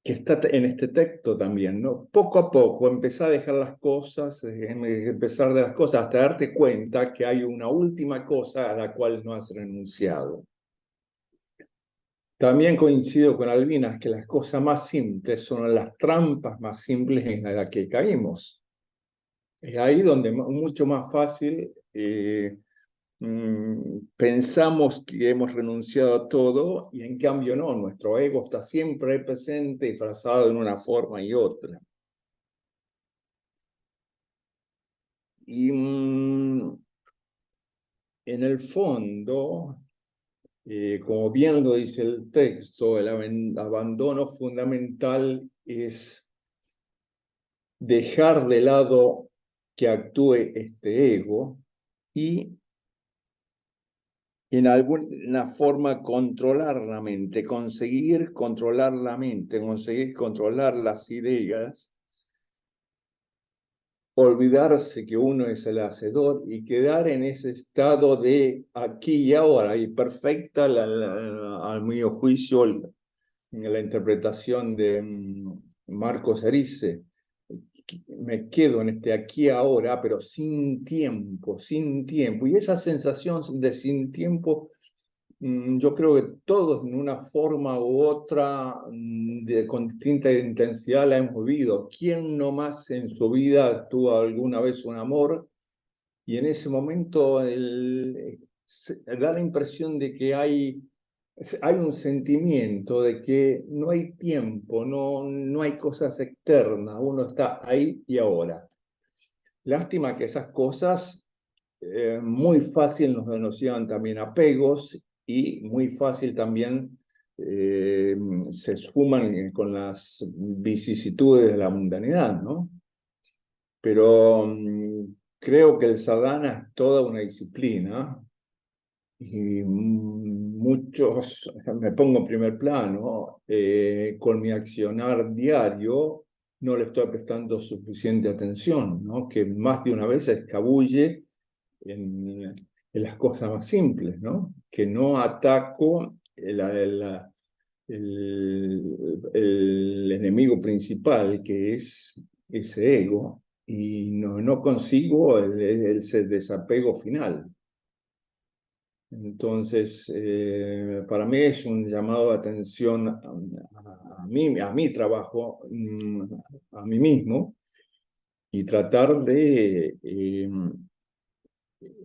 E: está en este texto también, ¿no? Poco a poco empezar a dejar las cosas, empezar de las cosas, hasta darte cuenta que hay una última cosa a la cual no has renunciado. También coincido con Albinas que las cosas más simples son las trampas más simples en las que caímos. Es ahí donde mucho más fácil pensamos que hemos renunciado a todo y en cambio no, nuestro ego está siempre presente y disfrazado en una forma y otra. Y en el fondo, como bien lo dice el texto, el abandono fundamental es dejar de lado que actúe este ego y en alguna forma controlar la mente, conseguir controlar la mente, conseguir controlar las ideas, olvidarse que uno es el hacedor y quedar en ese estado de aquí y ahora, y perfecta a mi juicio la interpretación de Marcos Erice. Me quedo en este aquí y ahora, pero sin tiempo, sin tiempo. Y esa sensación de sin tiempo, yo creo que todos en una forma u otra, con distinta intensidad, la hemos vivido. ¿Quién no más en su vida tuvo alguna vez un amor? Y en ese momento da la impresión de que hay un sentimiento de que no hay tiempo, no hay cosas externas, uno está ahí y ahora. Lástima que esas cosas muy fácil nos llevan también a apegos y muy fácil también se esfuman con las vicisitudes de la mundanidad, ¿no? Pero creo que el sadhana es toda una disciplina y muchos, me pongo en primer plano, con mi accionar diario no le estoy prestando suficiente atención, ¿no? Que más de una vez se escabulle en las cosas más simples, ¿no? Que no ataco el enemigo principal, que es ese ego, y no consigo el desapego final. Entonces, para mí es un llamado de atención a mi trabajo, a mí mismo, y tratar de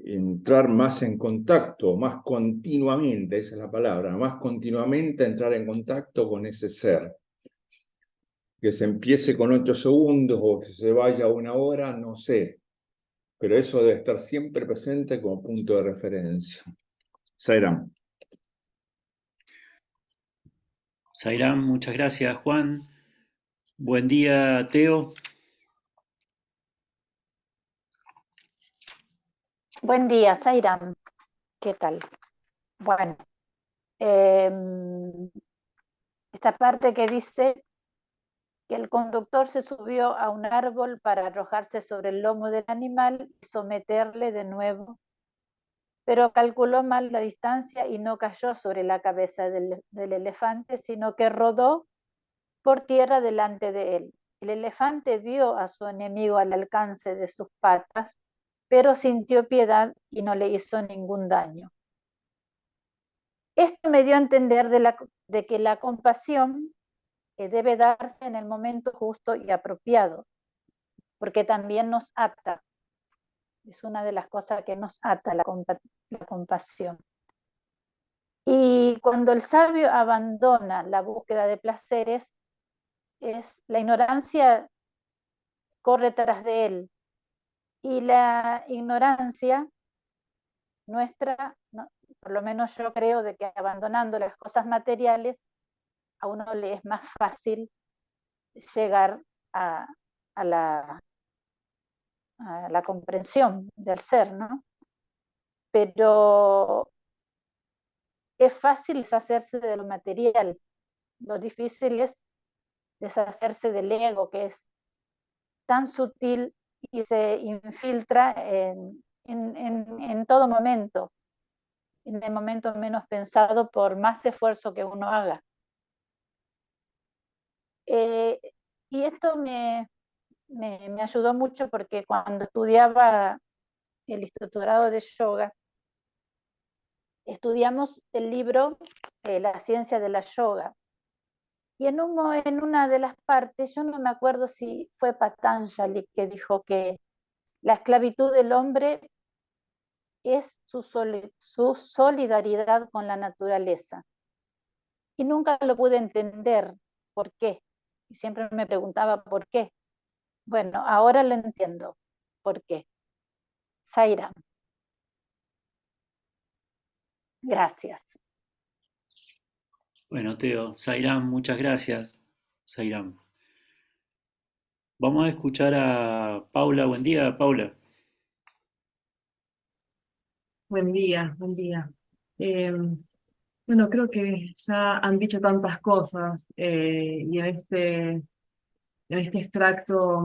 E: entrar más en contacto, más continuamente, esa es la palabra, más continuamente entrar en contacto con ese ser. Que se empiece con 8 segundos o que se vaya a 1 hora, no sé, pero eso debe estar siempre presente como punto de referencia. Sairam.
B: Sairam, muchas gracias, Juan. Buen día, Teo.
G: Buen día, Sairam. ¿Qué tal? Bueno, esta parte que dice que el conductor se subió a un árbol para arrojarse sobre el lomo del animal y someterle de nuevo, pero calculó mal la distancia y no cayó sobre la cabeza del elefante, sino que rodó por tierra delante de él. El elefante vio a su enemigo al alcance de sus patas, pero sintió piedad y no le hizo ningún daño. Esto me dio a entender de que la compasión debe darse en el momento justo y apropiado, porque también nos ata. Es una de las cosas que nos ata la compasión. Y cuando el sabio abandona la búsqueda de placeres, la ignorancia corre tras de él. Y la ignorancia nuestra, no, por lo menos yo creo de que abandonando las cosas materiales, a uno le es más fácil llegar a la comprensión del ser, ¿no? Pero es fácil deshacerse de lo material, lo difícil es deshacerse del ego, que es tan sutil y se infiltra en todo momento, en el momento menos pensado, por más esfuerzo que uno haga. Y esto me ayudó mucho porque cuando estudiaba el instructorado de yoga, estudiamos el libro La ciencia de la yoga. Y en una de las partes, yo no me acuerdo si fue Patanjali que dijo que la esclavitud del hombre es su solidaridad con la naturaleza. Y nunca lo pude entender por qué. Y siempre me preguntaba por qué. Bueno, ahora lo entiendo. ¿Por qué? Sairam. Gracias.
B: Bueno, Teo, Sairam, muchas gracias. Sairam. Vamos a escuchar a Paula. Buen día, Paula.
H: Buen día, buen día. Bueno, creo que ya han dicho tantas cosas y en este extracto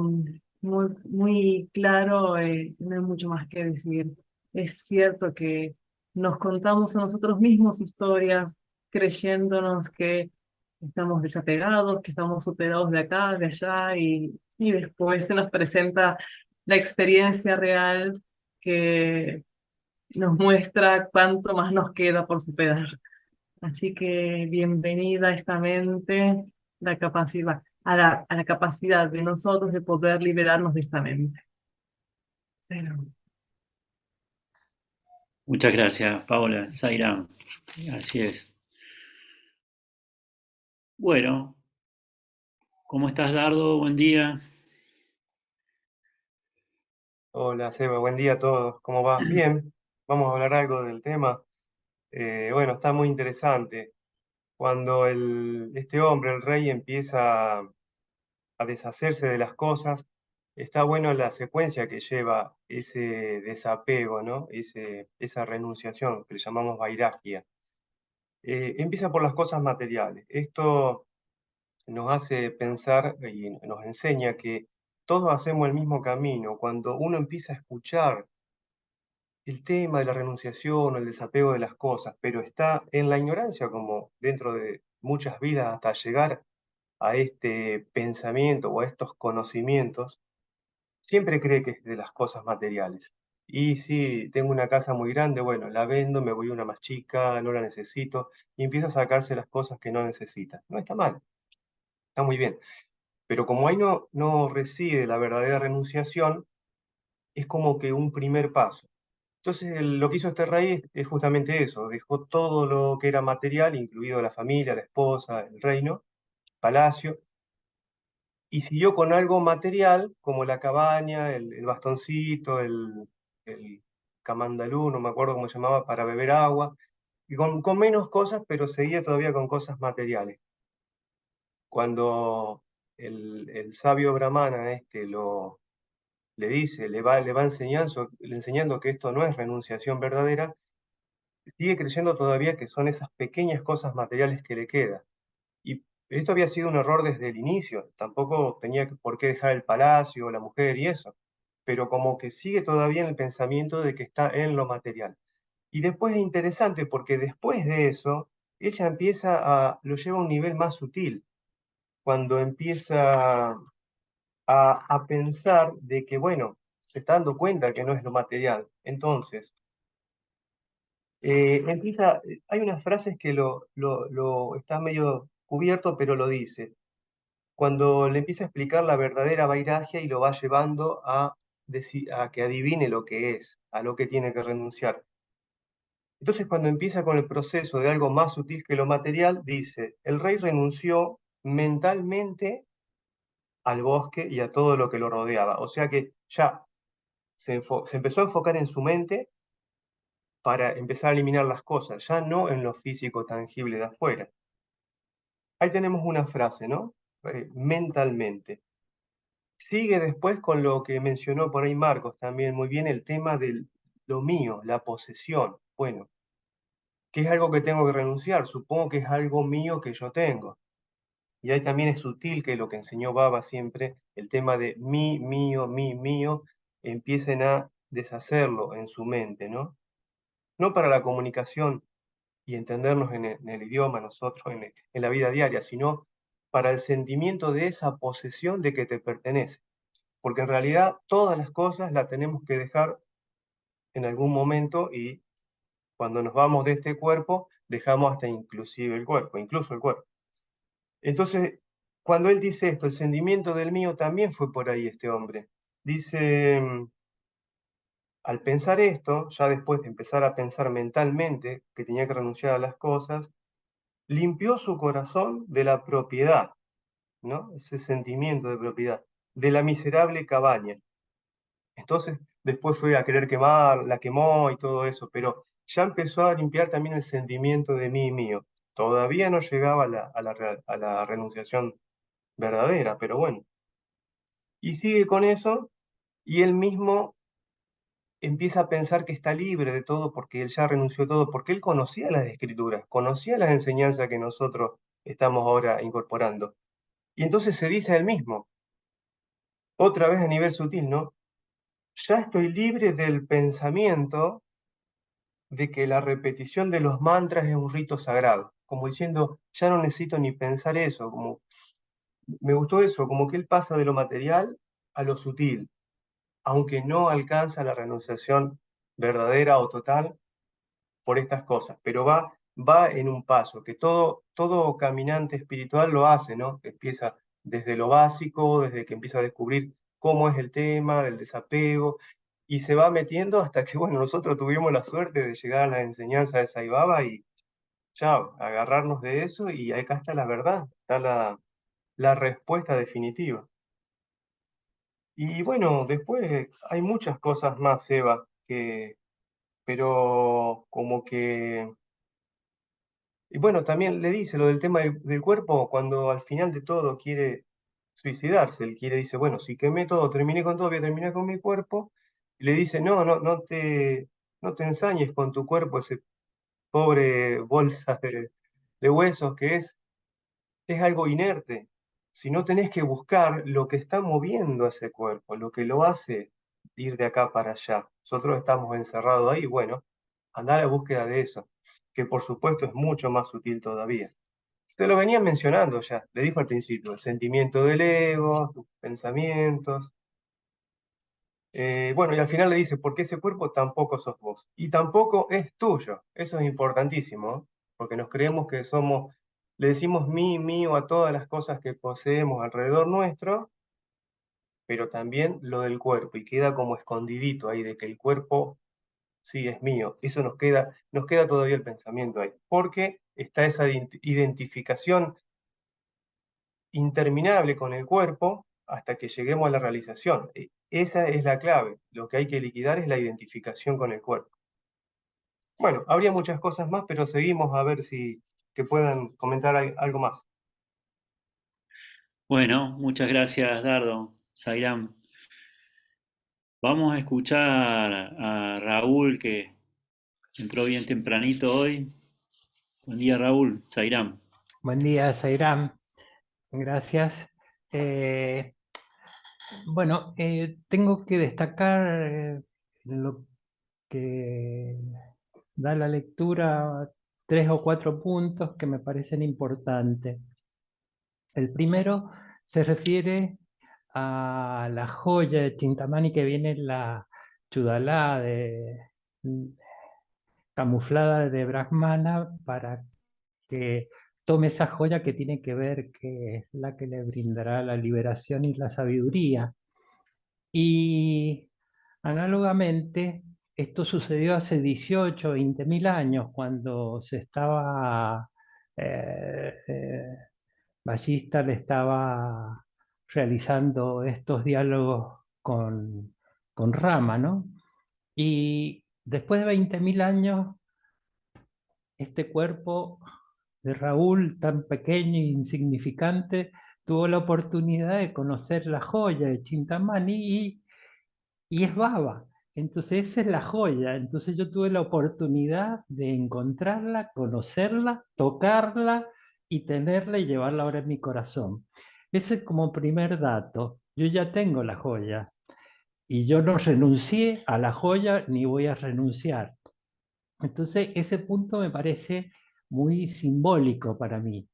H: muy claro no hay mucho más que decir. Es cierto que nos contamos a nosotros mismos historias creyéndonos que estamos desapegados, que estamos superados de acá, de allá y después se nos presenta la experiencia real que nos muestra cuánto más nos queda por superar. Así que bienvenida a esta mente, la capacidad, a la capacidad de nosotros de poder liberarnos de esta mente. Pero,
B: Muchas gracias, Paula. Sairam. Así es. Bueno, ¿cómo estás, Dardo? Buen día.
I: Hola, Seba, buen día a todos. ¿Cómo va? Bien, vamos a hablar algo del tema. Bueno, está muy interesante. Cuando este hombre, el rey, empieza a deshacerse de las cosas, está bueno la secuencia que lleva ese desapego, ¿no? Esa renunciación que le llamamos vairagya. Empieza por las cosas materiales. Esto nos hace pensar y nos enseña que todos hacemos el mismo camino. Cuando uno empieza a escuchar el tema de la renunciación o el desapego de las cosas, pero está en la ignorancia, como dentro de muchas vidas, hasta llegar a este pensamiento o a estos conocimientos, siempre cree que es de las cosas materiales. Y si tengo una casa muy grande, bueno, la vendo, me voy a una más chica, no la necesito, y empieza a sacarse las cosas que no necesita. No está mal, está muy bien. Pero como ahí no reside la verdadera renunciación, es como que un primer paso. Entonces, lo que hizo este rey es justamente eso, dejó todo lo que era material, incluido la familia, la esposa, el reino, palacio, y siguió con algo material, como la cabaña, el bastoncito, el camandalú, no me acuerdo cómo se llamaba, para beber agua, y con menos cosas, pero seguía todavía con cosas materiales. Cuando el sabio brahmana le dice, le va enseñando que esto no es renunciación verdadera, sigue creyendo todavía que son esas pequeñas cosas materiales que le quedan. Y esto había sido un error desde el inicio, tampoco tenía por qué dejar el palacio, la mujer y eso, pero como que sigue todavía en el pensamiento de que está en lo material. Y después es interesante porque después de eso, ella lo lleva a un nivel más sutil, cuando empieza a pensar de que, bueno, se está dando cuenta que no es lo material. Entonces, hay unas frases que lo está medio cubierto, pero lo dice. Cuando le empieza a explicar la verdadera vairagya y lo va llevando a que adivine lo que es, a lo que tiene que renunciar. Entonces, cuando empieza con el proceso de algo más sutil que lo material, dice, el rey renunció mentalmente al bosque y a todo lo que lo rodeaba. O sea que ya se empezó a enfocar en su mente para empezar a eliminar las cosas, ya no en lo físico tangible de afuera. Ahí tenemos una frase, ¿no? Mentalmente. Sigue después con lo que mencionó por ahí Marcos también muy bien, el tema de lo mío, la posesión. Bueno, ¿qué es algo que tengo que renunciar? Supongo que es algo mío que yo tengo. Y ahí también es sutil que lo que enseñó Baba siempre, el tema de mi, mío, empiecen a deshacerlo en su mente, ¿no? No para la comunicación y entendernos en el idioma nosotros, en la vida diaria, sino para el sentimiento de esa posesión de que te pertenece. Porque en realidad todas las cosas las tenemos que dejar en algún momento y cuando nos vamos de este cuerpo, dejamos hasta inclusive el cuerpo, incluso el cuerpo. Entonces, cuando él dice esto, el sentimiento del mío también fue por ahí este hombre. Dice, al pensar esto, ya después de empezar a pensar mentalmente que tenía que renunciar a las cosas, limpió su corazón de la propiedad, ¿no? Ese sentimiento de propiedad, de la miserable cabaña. Entonces, después fue a querer quemar, la quemó y todo eso, pero ya empezó a limpiar también el sentimiento de mí y mío. Todavía no llegaba a la renunciación verdadera, pero bueno. Y sigue con eso, y él mismo empieza a pensar que está libre de todo porque él ya renunció a todo, porque él conocía las escrituras, conocía las enseñanzas que nosotros estamos ahora incorporando. Y entonces se dice a él mismo, otra vez a nivel sutil, ¿no? Ya estoy libre del pensamiento de que la repetición de los mantras es un rito sagrado, como diciendo, ya no necesito ni pensar eso, como me gustó eso, como que él pasa de lo material a lo sutil, aunque no alcanza la renunciación verdadera o total por estas cosas, pero va en un paso, que todo caminante espiritual lo hace, ¿no? Empieza desde lo básico, desde que empieza a descubrir cómo es el tema del desapego, y se va metiendo hasta que, bueno, nosotros tuvimos la suerte de llegar a la enseñanza de Sai Baba y, chao, agarrarnos de eso y acá está la verdad, está la respuesta definitiva. Y bueno, después hay muchas cosas más, Eva, pero como que... Y bueno, también le dice lo del tema del cuerpo cuando al final de todo quiere suicidarse. Él dice, bueno, si quemé todo, terminé con todo, voy a terminar con mi cuerpo. Y le dice, no te ensañes con tu cuerpo, ese pobre bolsa de huesos que es algo inerte. Sino tenés que buscar lo que está moviendo ese cuerpo, lo que lo hace ir de acá para allá. nosotros estamos encerrados ahí, bueno, andar a la búsqueda de eso, que por supuesto es mucho más sutil todavía. Te lo venía mencionando ya, le dijo al principio, el sentimiento del ego, tus pensamientos. Bueno, y al final le dice, porque ese cuerpo tampoco sos vos, y tampoco es tuyo. Eso es importantísimo, ¿eh? Porque nos creemos que somos, le decimos mío a todas las cosas que poseemos alrededor nuestro, pero también lo del cuerpo, y queda como escondidito ahí de que el cuerpo sí es mío. Eso nos queda todavía el pensamiento ahí, porque está esa identificación interminable con el cuerpo hasta que lleguemos a la realización. Esa es la clave. Lo que hay que liquidar es la identificación con el cuerpo. Bueno, habría muchas cosas más, pero seguimos a ver si que puedan comentar algo más.
B: Bueno, muchas gracias, Dardo, Zairam. Vamos a escuchar a Raúl, que entró bien tempranito hoy. Buen día, Raúl, Zairam.
J: Buen día, Zairam. Gracias. Bueno, tengo que destacar lo que da la lectura, 3 o 4 puntos que me parecen importantes. El primero se refiere a la joya de Chintamani que viene en la Chudalá camuflada de Brahmana para que tome esa joya que tiene que ver, que es la que le brindará la liberación y la sabiduría. Y análogamente, esto sucedió hace 18, 20 mil años, cuando se estaba, Ballista le estaba realizando estos diálogos con Rama, ¿no? Y después de 20 mil años, este cuerpo de Raúl, tan pequeño e insignificante, tuvo la oportunidad de conocer la joya de Chintamani y es baba. Entonces esa es la joya. Entonces yo tuve la oportunidad de encontrarla, conocerla, tocarla y tenerla y llevarla ahora en mi corazón. Ese es como primer dato. Yo ya tengo la joya y yo no renuncié a la joya ni voy a renunciar. Entonces ese punto me parece muy simbólico para mí.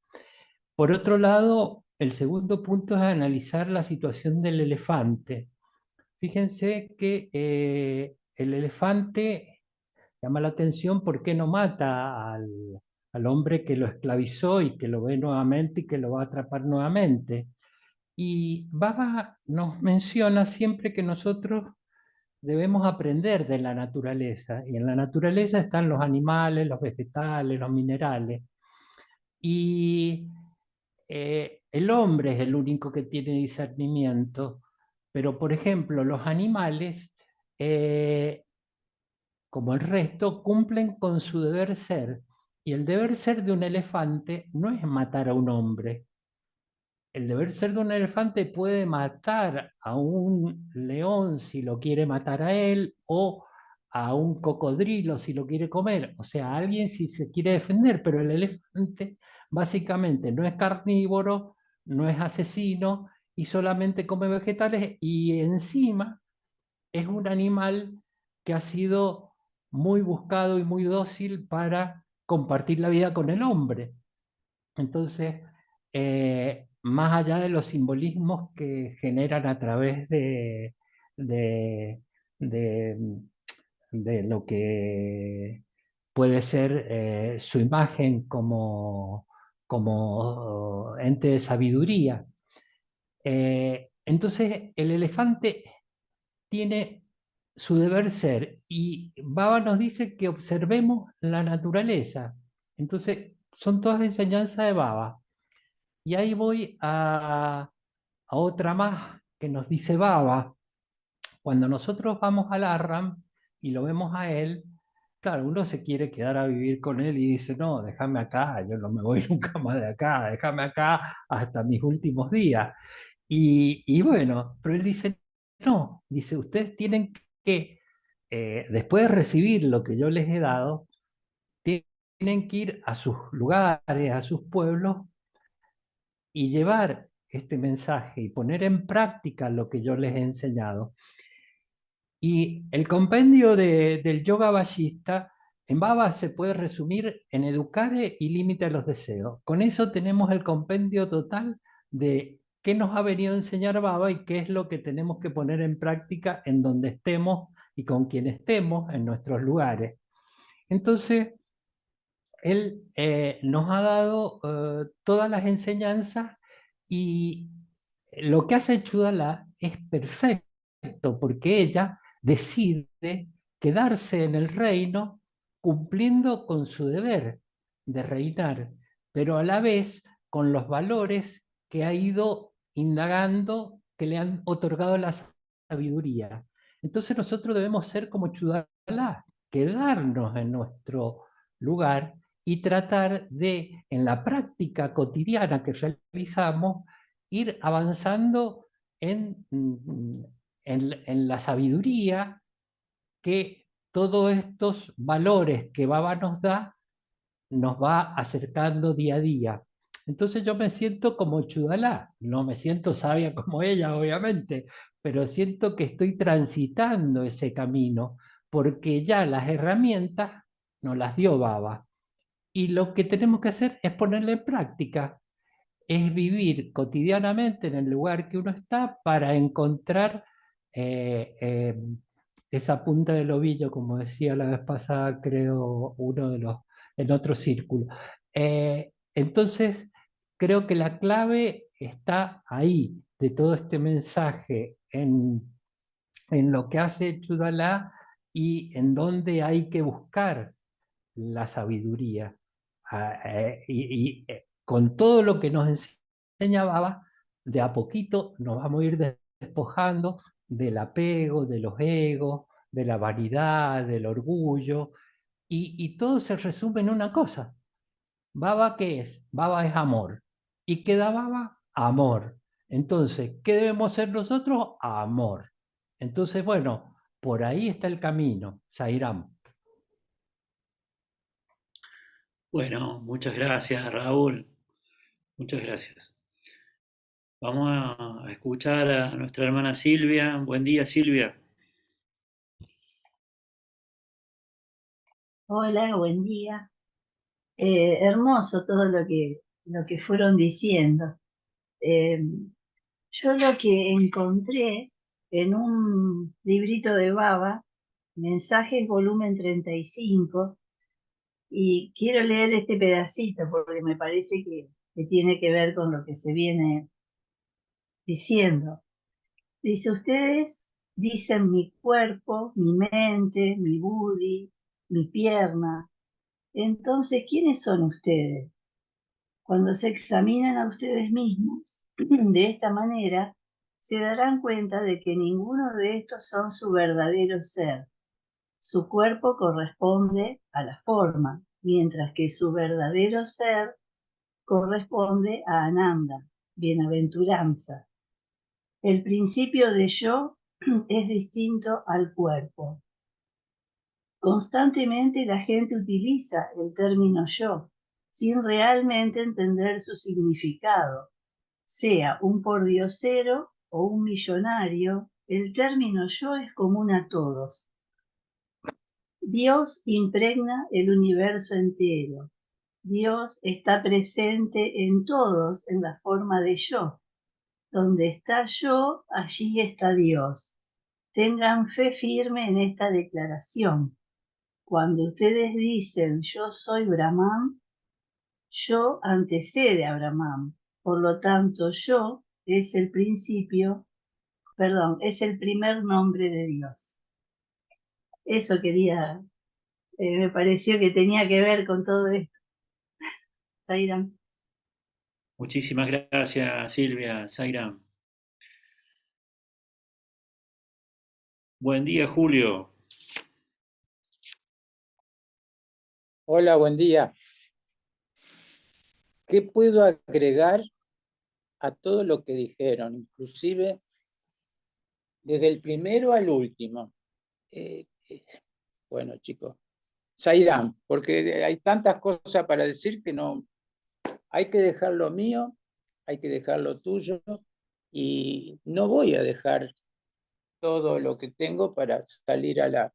J: Por otro lado, el segundo punto es analizar la situación del elefante. Fíjense que el elefante llama la atención porque no mata al hombre que lo esclavizó y que lo ve nuevamente y que lo va a atrapar nuevamente. Y Baba nos menciona siempre que nosotros debemos aprender de la naturaleza. Y en la naturaleza están los animales, los vegetales, los minerales. Y el hombre es el único que tiene discernimiento, pero por ejemplo los animales, como el resto, cumplen con su deber ser. Y el deber ser de un elefante no es matar a un hombre. El deber ser de un elefante puede matar a un león si lo quiere matar a él, o a un cocodrilo si lo quiere comer, o sea, a alguien si se quiere defender, pero el elefante básicamente no es carnívoro, no es asesino y solamente come vegetales, y encima es un animal que ha sido muy buscado y muy dócil para compartir la vida con el hombre. Entonces, más allá de los simbolismos que generan a través de, de- de lo que puede ser su imagen como ente de sabiduría. Entonces, el elefante tiene su deber ser y Baba nos dice que observemos la naturaleza. Entonces, son todas enseñanzas de Baba. Y ahí voy a otra más que nos dice Baba. Cuando nosotros vamos al Arram y lo vemos a él, claro, uno se quiere quedar a vivir con él y dice, no, déjame acá, yo no me voy nunca más de acá, déjame acá hasta mis últimos días. Y bueno, pero él dice, no, dice, ustedes tienen que, después de recibir lo que yo les he dado, tienen que ir a sus lugares, a sus pueblos y llevar este mensaje y poner en práctica lo que yo les he enseñado. Y el compendio del yoga vajista en Baba se puede resumir en educare y límite a los deseos. Con eso tenemos el compendio total de qué nos ha venido a enseñar Baba y qué es lo que tenemos que poner en práctica en donde estemos y con quien estemos en nuestros lugares. Entonces, él nos ha dado todas las enseñanzas y lo que hace Chudalá es perfecto porque ella decide quedarse en el reino cumpliendo con su deber de reinar, pero a la vez con los valores que ha ido indagando, que le han otorgado la sabiduría. Entonces nosotros debemos ser como Chudalá, quedarnos en nuestro lugar y tratar de, en la práctica cotidiana que realizamos, ir avanzando en la sabiduría que todos estos valores que Baba nos da, nos va acercando día a día. Entonces yo me siento como Chudalá, no me siento sabia como ella, obviamente, pero siento que estoy transitando ese camino, porque ya las herramientas nos las dio Baba. Y lo que tenemos que hacer es ponerla en práctica, es vivir cotidianamente en el lugar que uno está para encontrar eh, eh, esa punta del ovillo, como decía la vez pasada, creo, uno de los, en otro círculo. Entonces, creo que la clave está ahí, de todo este mensaje, en lo que hace Chudalá y en dónde hay que buscar la sabiduría. Con todo lo que nos enseña Baba, de a poquito nos vamos a ir despojando del apego, de los egos, de la vanidad, del orgullo, y todo se resume en una cosa. Baba, ¿qué es? Baba es amor. ¿Y qué da Baba? Amor. Entonces, ¿qué debemos ser nosotros? Amor. Entonces, bueno, por ahí está el camino, Sairam.
B: Bueno, muchas gracias, Raúl. Muchas gracias. Vamos a escuchar a nuestra hermana Silvia. Buen día, Silvia.
K: Hola, buen día. Hermoso todo lo que fueron diciendo. Eh, yo lo que encontré en un librito de Baba, Mensajes volumen 35, y quiero leer este pedacito porque me parece que tiene que ver con lo que se viene diciendo. Dice, ustedes dicen mi cuerpo, mi mente, mi buddhi, mi pierna. Entonces, ¿quiénes son ustedes? Cuando se examinan a ustedes mismos de esta manera, se darán cuenta de que ninguno de estos son su verdadero ser. Su cuerpo corresponde a la forma, mientras que su verdadero ser corresponde a Ananda, bienaventuranza. El principio de yo es distinto al cuerpo. Constantemente la gente utiliza el término yo, sin realmente entender su significado. Sea un pordiosero o un millonario, el término yo es común a todos. Dios impregna el universo entero. Dios está presente en todos en la forma de yo. Donde está yo, allí está Dios. Tengan fe firme en esta declaración. Cuando ustedes dicen yo soy Brahman, yo antecede a Brahman. Por lo tanto, yo es el principio, es el primer nombre de Dios. Eso quería, me pareció que tenía que ver con todo esto. Sairam.
B: Muchísimas gracias, Silvia, Sairam. Buen día, Julio.
D: Hola, buen día. ¿Qué puedo agregar a todo lo que dijeron? Inclusive desde el primero al último. Bueno, chicos, Sairam, porque hay tantas cosas para decir que no, hay que dejar lo mío, hay que dejar lo tuyo, y no voy a dejar todo lo que tengo para salir a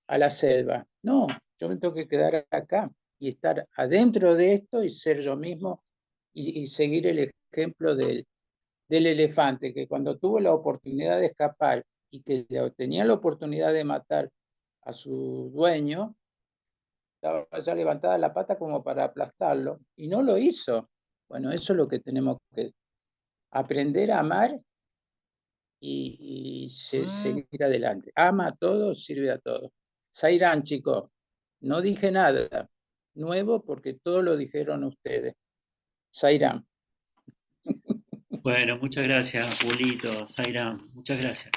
D: la selva. No, yo me tengo que quedar acá y estar adentro de esto y ser yo mismo y seguir el ejemplo del elefante, que cuando tuvo la oportunidad de escapar y que tenía la oportunidad de matar a su dueño, estaba ya levantada la pata como para aplastarlo y no lo hizo. Bueno, eso es lo que tenemos que aprender a amar y seguir adelante. Ama a todos, sirve a todos. Zairán, chicos, no dije nada nuevo porque todo lo dijeron ustedes. Zairán.
B: Bueno, muchas gracias, Julito, Zaira, muchas gracias.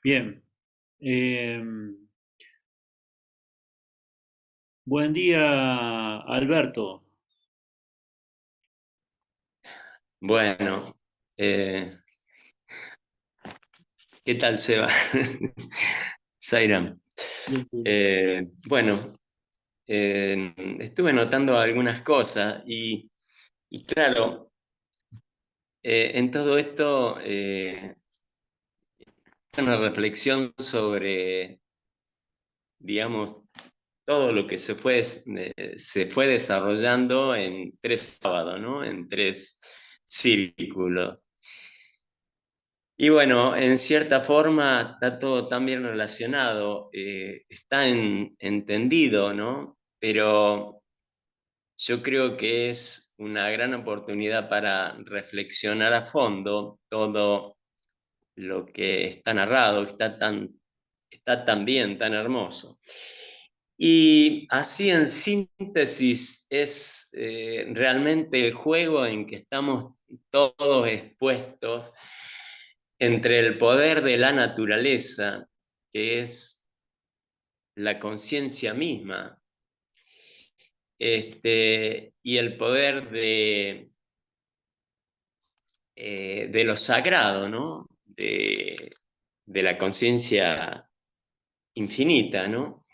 B: Bien. Buen día, Alberto.
L: Bueno, ¿qué tal, Seba? Zairam. Bueno, estuve notando algunas cosas y claro, en todo esto una reflexión sobre, digamos, todo lo que se fue desarrollando en 3 sábados, ¿no? En 3 círculos. Y bueno, en cierta forma está todo tan bien relacionado, está entendido, ¿no? Pero yo creo que es una gran oportunidad para reflexionar a fondo todo lo que está narrado, está tan bien, tan hermoso. Y así en síntesis es realmente el juego en que estamos todos expuestos entre el poder de la naturaleza, que es la conciencia misma, y el poder de lo sagrado, ¿no? De la conciencia infinita, ¿no?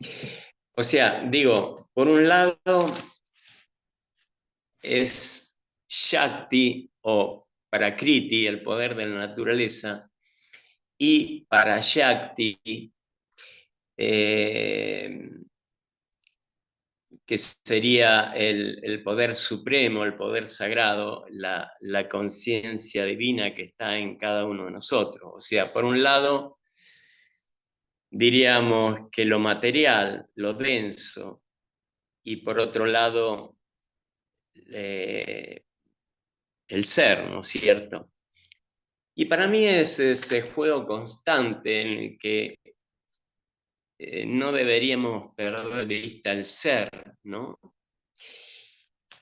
L: O sea, digo, por un lado es Shakti o Prakriti, el poder de la naturaleza, y para Shakti, que sería el poder supremo, el poder sagrado, la conciencia divina que está en cada uno de nosotros. O sea, por un lado, diríamos que lo material, lo denso, y por otro lado, el ser, ¿no es cierto? Y para mí es ese juego constante en el que no deberíamos perder de vista el ser, ¿no?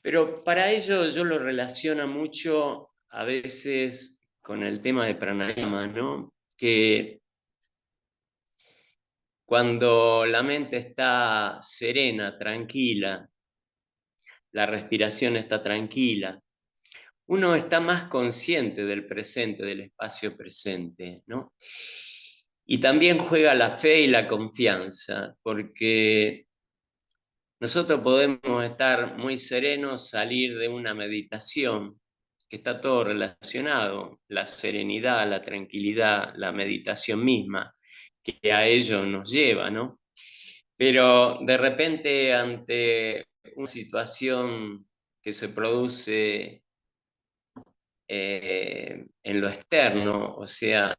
L: Pero para ello yo lo relaciono mucho a veces con el tema de pranayama, ¿no? Que cuando la mente está serena, tranquila, la respiración está tranquila, uno está más consciente del presente, del espacio presente, ¿no? Y también juega la fe y la confianza, porque nosotros podemos estar muy serenos, salir de una meditación, que está todo relacionado, la serenidad, la tranquilidad, la meditación misma, que a ello nos lleva, ¿no? Pero de repente ante una situación que se produce en lo externo, o sea,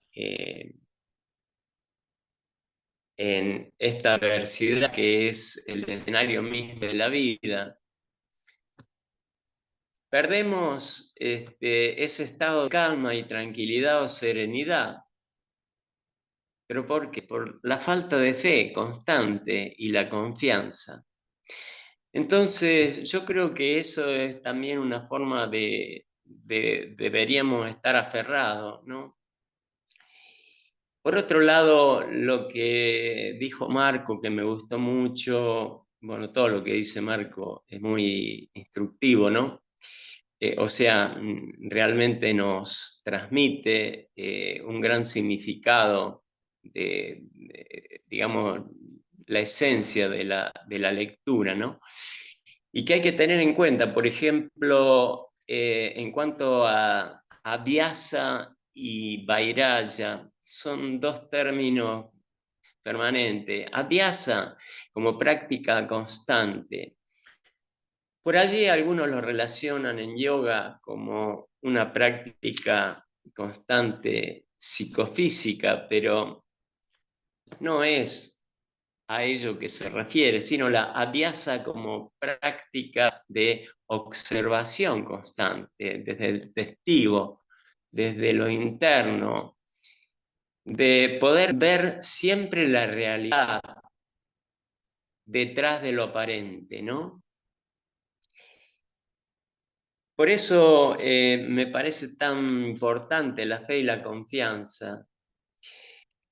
L: en esta adversidad que es el escenario mismo de la vida, perdemos ese estado de calma y tranquilidad o serenidad. ¿Pero por qué? Por la falta de fe constante y la confianza. Entonces, yo creo que eso es también una forma de deberíamos estar aferrados, ¿no? Por otro lado, lo que dijo Marco, que me gustó mucho, bueno, todo lo que dice Marco es muy instructivo, ¿no? O sea, realmente nos transmite un gran significado digamos, la esencia de la lectura, ¿no? Y que hay que tener en cuenta, por ejemplo, en cuanto a Vyasa y vairaya son dos términos permanentes. Adhyasa como práctica constante. Por allí algunos lo relacionan en yoga como una práctica constante psicofísica, pero no es a ello que se refiere, sino la adhyasa como práctica de observación constante, desde el testigo, desde lo interno, de poder ver siempre la realidad detrás de lo aparente, ¿no? Por eso me parece tan importante la fe y la confianza.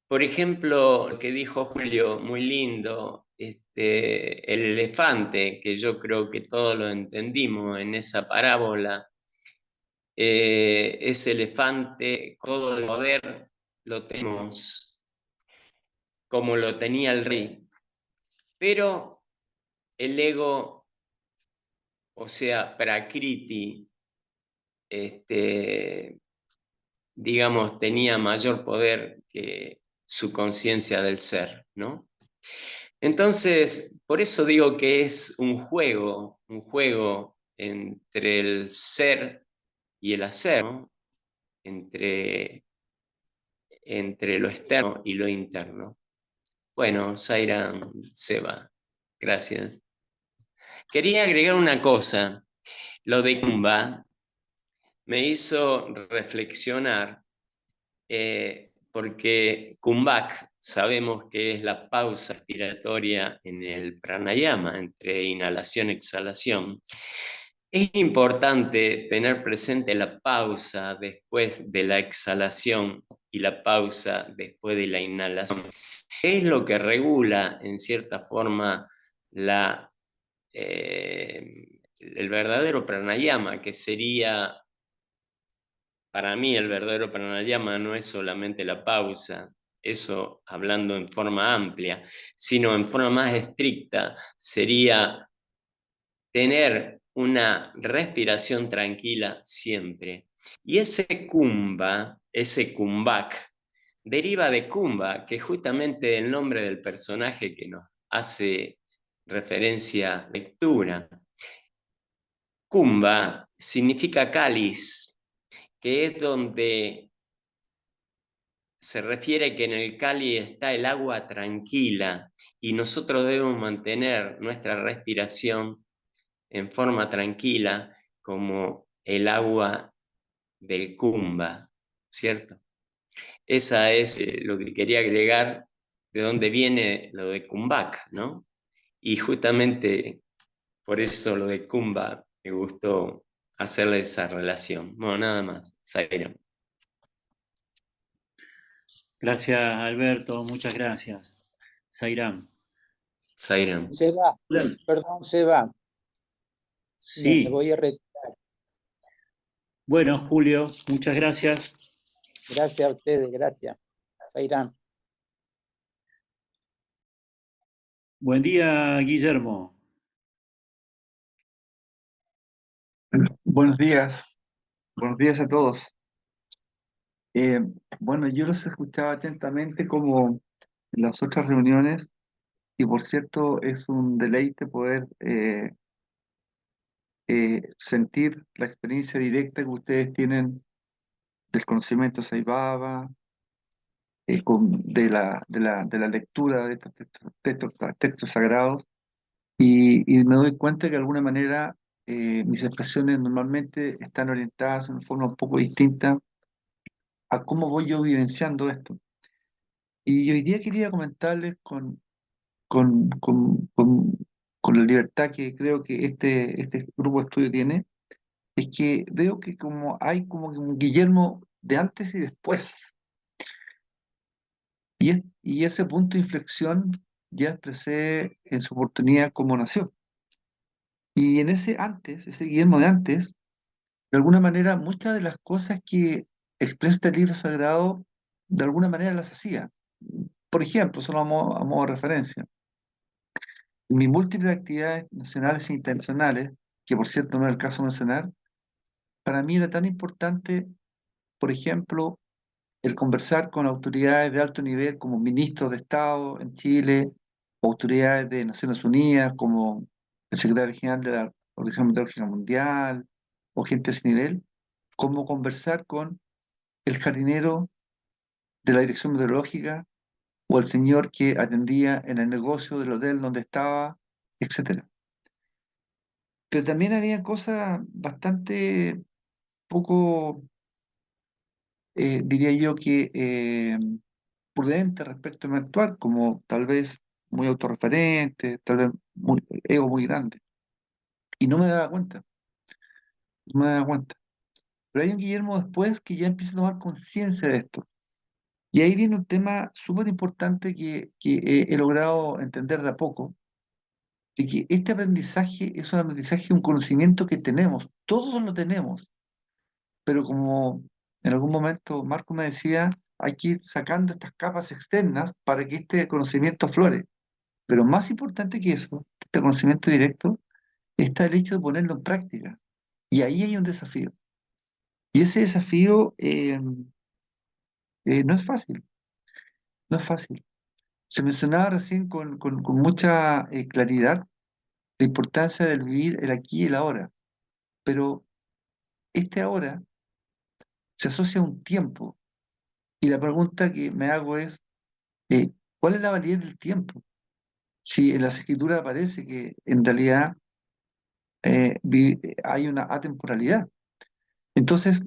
L: Por ejemplo, lo que dijo Julio, muy lindo, el elefante, que yo creo que todos lo entendimos en esa parábola, ese elefante, todo el poder lo tenemos como lo tenía el rey, pero el ego, o sea, Prakriti, digamos, tenía mayor poder que su conciencia del ser, ¿no? Entonces, por eso digo que es un juego entre el ser y el hacer, ¿no? entre lo externo y lo interno. Bueno, Zaira, Seba, gracias. Quería agregar una cosa. Lo de Kumba me hizo reflexionar porque Kumbhak sabemos que es la pausa respiratoria en el pranayama, entre inhalación y exhalación. Es importante tener presente la pausa después de la exhalación y la pausa después de la inhalación. Es lo que regula, en cierta forma, el verdadero pranayama, que sería, para mí, el verdadero pranayama no es solamente la pausa, eso hablando en forma amplia, sino en forma más estricta, sería tener una respiración tranquila siempre. Y ese kumbha, ese kumbhak, deriva de Kumbha, que es justamente el nombre del personaje que nos hace referencia a lectura. Kumbha significa cáliz, que es donde se refiere que en el cáliz está el agua tranquila y nosotros debemos mantener nuestra respiración en forma tranquila como el agua del Kumbha, ¿cierto? Esa es lo que quería agregar, de dónde viene lo de Kumbhak, ¿no? Y justamente por eso lo de Kumbha me gustó hacerle esa relación. Bueno, nada más, Zaira.
B: Gracias, Alberto, muchas gracias. Zairam.
L: Zairam.
D: Seba, perdón, Seba, me
B: Sí,
D: voy a retirar.
B: bueno, Julio, muchas gracias.
D: Gracias a ustedes, gracias. Zairán.
B: Buen día, Guillermo.
M: Buenos días a todos. Bueno, yo los escuchaba atentamente como en las otras reuniones y por cierto es un deleite poder sentir la experiencia directa que ustedes tienen del conocimiento de Sai Baba, de la lectura de estos textos sagrados y me doy cuenta que de alguna manera mis expresiones normalmente están orientadas de una forma un poco distinta a cómo voy yo vivenciando esto. Y hoy día quería comentarles con, con, con, con la libertad que creo que este grupo de estudio tiene, es que veo que como hay como que un Guillermo de antes y después. Y ese punto de inflexión ya expresé en su oportunidad como nació. Y en ese antes, ese Guillermo de antes, de alguna manera muchas de las cosas que expresa el libro sagrado, de alguna manera las hacía. Por ejemplo, solo a modo de referencia, mis múltiples actividades nacionales e internacionales, que por cierto no es el caso mencionar, para mí era tan importante, por ejemplo, el conversar con autoridades de alto nivel como ministros de Estado en Chile, autoridades de Naciones Unidas como el secretario general de la Organización Meteorológica Mundial o gente de ese nivel, como conversar con el jardinero de la Dirección Meteorológica o el señor que atendía en el negocio del hotel donde estaba, etc. Pero también había cosas bastante poco, diría yo que prudentes respecto a mi actuar, como tal vez muy autorreferente, tal vez ego muy grande. Y no me daba cuenta, no me daba cuenta. Pero hay un Guillermo después que ya empieza a tomar conciencia de esto. Y ahí viene un tema súper importante que he logrado entender de a poco, de que este aprendizaje es un aprendizaje, un conocimiento que tenemos, todos lo tenemos, pero como en algún momento Marco me decía, hay que ir sacando estas capas externas para que este conocimiento aflore. Pero más importante que eso, este conocimiento directo, está el hecho de ponerlo en práctica. Y ahí hay un desafío. Y ese desafío no es fácil, no es fácil. Se mencionaba recién con mucha claridad la importancia del vivir el aquí y el ahora, pero este ahora se asocia a un tiempo. Y la pregunta que me hago es, eh, ¿cuál es la validez del tiempo? Si en las escrituras aparece que en realidad hay una atemporalidad. Entonces,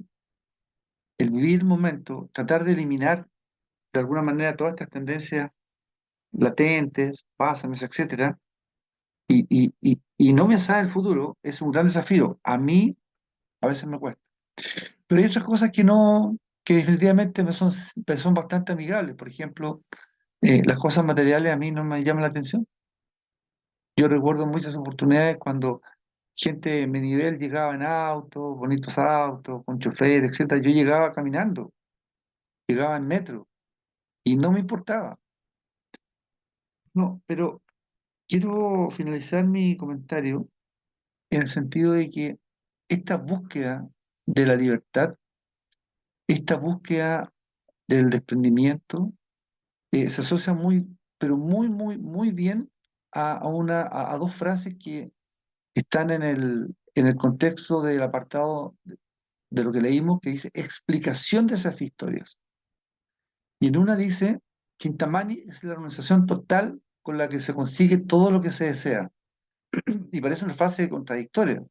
M: el vivir el momento, tratar de eliminar de alguna manera todas estas tendencias latentes, pásames, etcétera, y no pensar en el futuro es un gran desafío. A mí a veces me cuesta. Pero hay otras cosas que no, que definitivamente me son bastante amigables. Por ejemplo, las cosas materiales a mí no me llaman la atención. Yo recuerdo muchas oportunidades cuando gente de mi nivel llegaba en autos, bonitos autos, con chofer, etcétera. Yo llegaba caminando, llegaba en metro y no me importaba. No, pero quiero finalizar mi comentario en el sentido de que esta búsqueda de la libertad, esta búsqueda del desprendimiento, se asocia muy, pero muy, muy, muy bien a dos frases que están en el contexto del apartado de lo que leímos, que dice explicación de esas historias. Y en una dice, Kintamani es la organización total con la que se consigue todo lo que se desea. Y parece una frase contradictoria,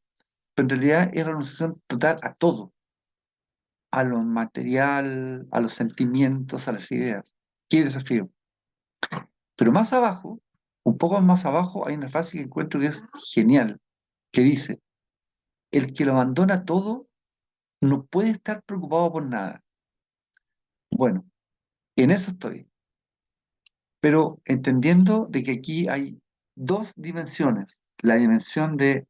M: pero en realidad es la organización total a todo, a lo material, a los sentimientos, a las ideas. ¡Qué desafío! Pero más abajo, un poco más abajo, hay una frase que encuentro que es genial, que dice, el que lo abandona todo no puede estar preocupado por nada. Bueno, en eso estoy, pero entendiendo de que aquí hay dos dimensiones, la dimensión de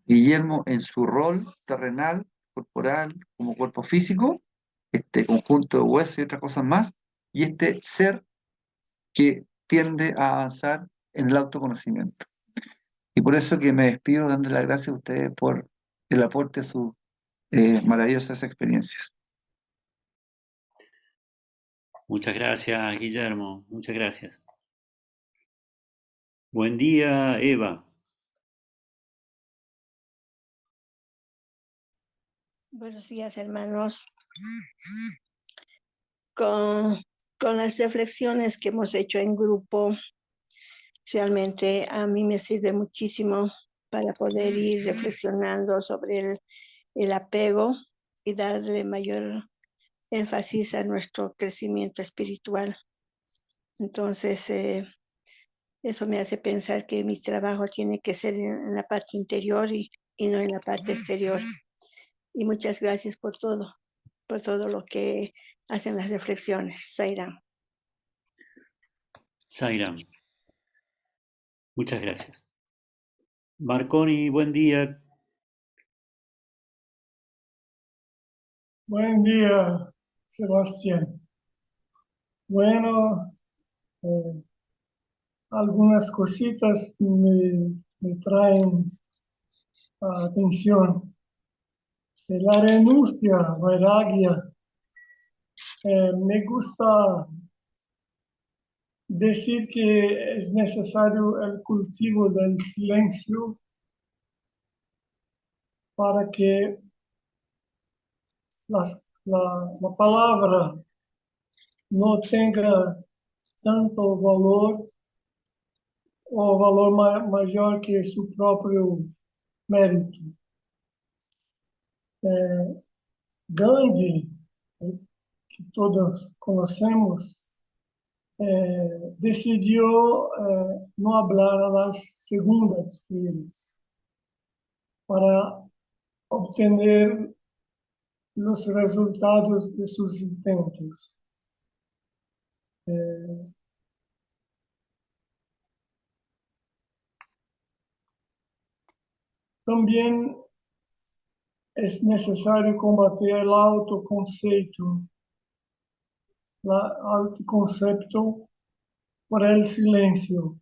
M: Guillermo en su rol terrenal, corporal, como cuerpo físico, este conjunto de huesos y otras cosas más, y este ser que tiende a avanzar en el autoconocimiento. Y por eso que me despido dando las gracias a ustedes por el aporte a sus maravillosas experiencias.
B: Muchas gracias, Guillermo. Muchas gracias. Buen día, Eva.
N: Buenos días, hermanos. Con las reflexiones que hemos hecho en grupo, realmente a mí me sirve muchísimo para poder ir reflexionando sobre el apego y darle mayor énfasis a nuestro crecimiento espiritual. Entonces, eso me hace pensar que mi trabajo tiene que ser en la parte interior y no en la parte exterior. Y muchas gracias por todo lo que hacen las reflexiones. Sairam.
B: Sairam. Muchas gracias. Marconi, buen día.
O: Buen día, Sebastián. Bueno, algunas cositas me traen atención. La renuncia, vairagya, Me gusta decir que es necesario el cultivo del silencio para que la palabra no tenga tanto valor o valor mayor que su propio mérito. Gandhi, que todos conocemos, decidió no hablar a las segundas-feiras para obtener los resultados de sus intentos. También es necesario combatir el autoconcepto por el silencio,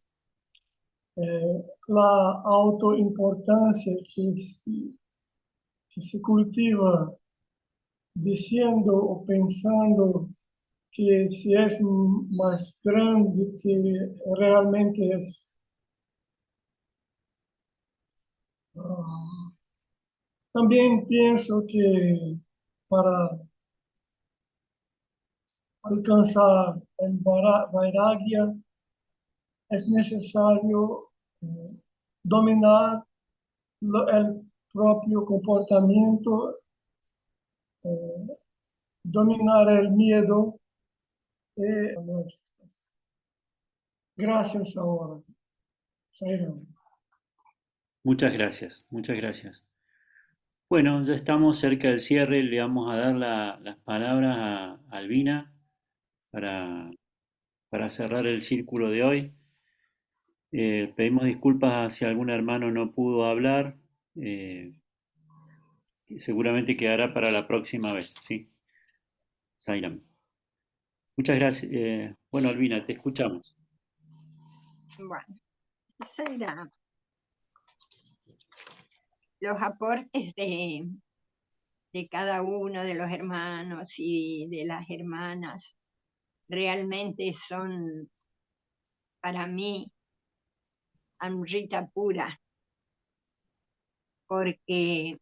O: la autoimportancia que se cultiva diciendo o pensando que si es más grande que realmente es. También pienso que para alcanzar el vairagya es necesario dominar el propio comportamiento, dominar el miedo. Gracias ahora. Sairam.
B: Muchas gracias, muchas gracias. Bueno, ya estamos cerca del cierre, le vamos a dar las palabras a Albina para cerrar el círculo de hoy. Pedimos disculpas si algún hermano no pudo hablar, seguramente quedará para la próxima vez, ¿sí? Sairam. Muchas gracias. Bueno, Albina, te escuchamos.
C: Bueno, Sairam. Los aportes de cada uno de los hermanos y de las hermanas realmente son para mí amrita pura, porque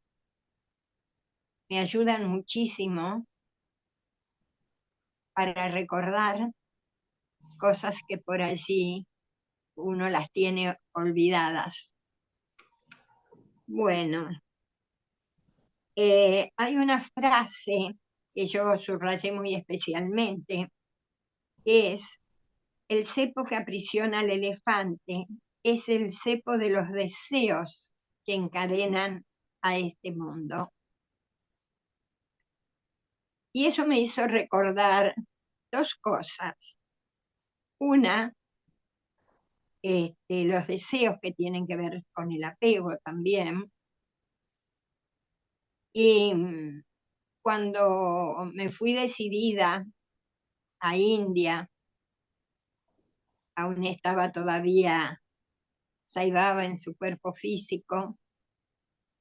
C: me ayudan muchísimo para recordar cosas que por allí uno las tiene olvidadas. Bueno, hay una frase que yo subrayé muy especialmente, que es: el cepo que aprisiona al elefante es el cepo de los deseos que encadenan a este mundo. Y eso me hizo recordar dos cosas. Una, los deseos que tienen que ver con el apego también. Y cuando me fui decidida a India, aún estaba todavía Sai Baba en su cuerpo físico,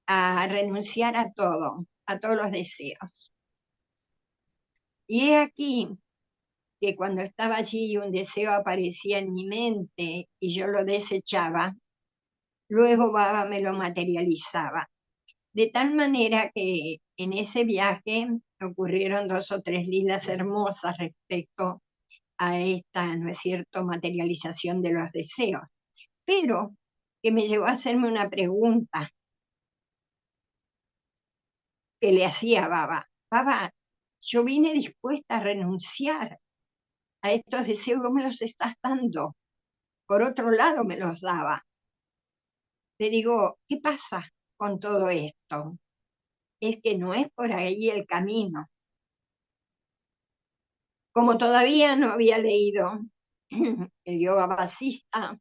C: a renunciar a todo, a todos los deseos. Y he aquí que cuando estaba allí un deseo aparecía en mi mente y yo lo desechaba, luego Baba me lo materializaba. De tal manera que en ese viaje ocurrieron 2 o 3 lilas hermosas respecto a esta, ¿no es cierto?, materialización de los deseos. Pero que me llevó a hacerme una pregunta que le hacía a Baba. Baba, yo vine dispuesta a renunciar a estos deseos, ¿cómo me los estás dando? Por otro lado me los daba. Le digo, ¿qué pasa con todo esto? Es que no es por ahí el camino. Como todavía no había leído el yoga vasista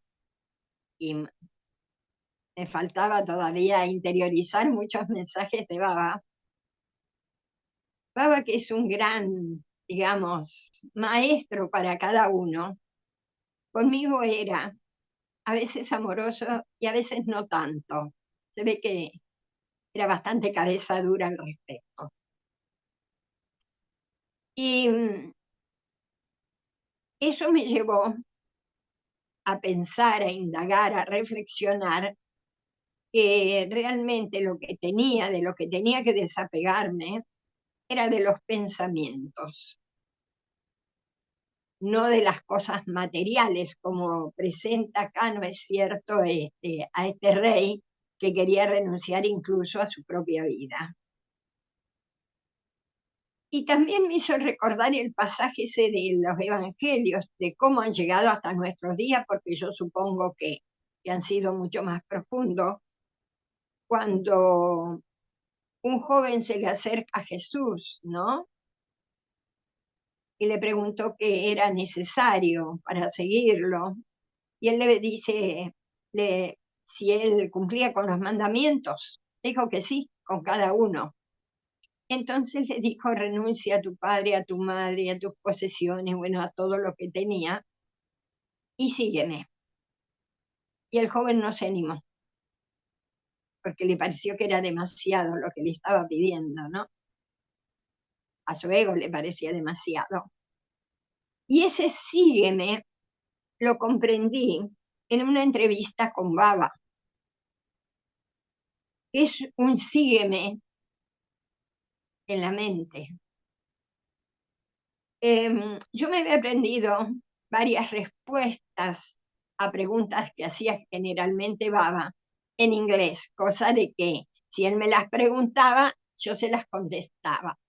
C: y me faltaba todavía interiorizar muchos mensajes de Baba. Baba, que es un gran, digamos, maestro para cada uno, conmigo era a veces amoroso y a veces no tanto. Se ve que era bastante cabeza dura al respecto. Y Eso me llevó a pensar, a indagar, a reflexionar que realmente lo que tenía, de lo que tenía que desapegarme, era de los pensamientos, no de las cosas materiales, como presenta acá, no es cierto, a este rey que quería renunciar incluso a su propia vida. Y también me hizo recordar el pasaje ese de los evangelios, de cómo han llegado hasta nuestros días, porque yo supongo que han sido mucho más profundos, cuando un joven se le acerca a Jesús, ¿no? Y le preguntó qué era necesario para seguirlo. Y él le dice si él cumplía con los mandamientos. Dijo que sí, con cada uno. Entonces le dijo, renuncia a tu padre, a tu madre, a tus posesiones, bueno, a todo lo que tenía, y sígueme. Y el joven no se animó, porque le pareció que era demasiado lo que le estaba pidiendo, ¿no? A su ego le parecía demasiado. Y ese sígueme lo comprendí en una entrevista con Baba. Es un sígueme en la mente. Yo me había aprendido varias respuestas a preguntas que hacía generalmente Baba en inglés, cosa de que si él me las preguntaba, yo se las contestaba.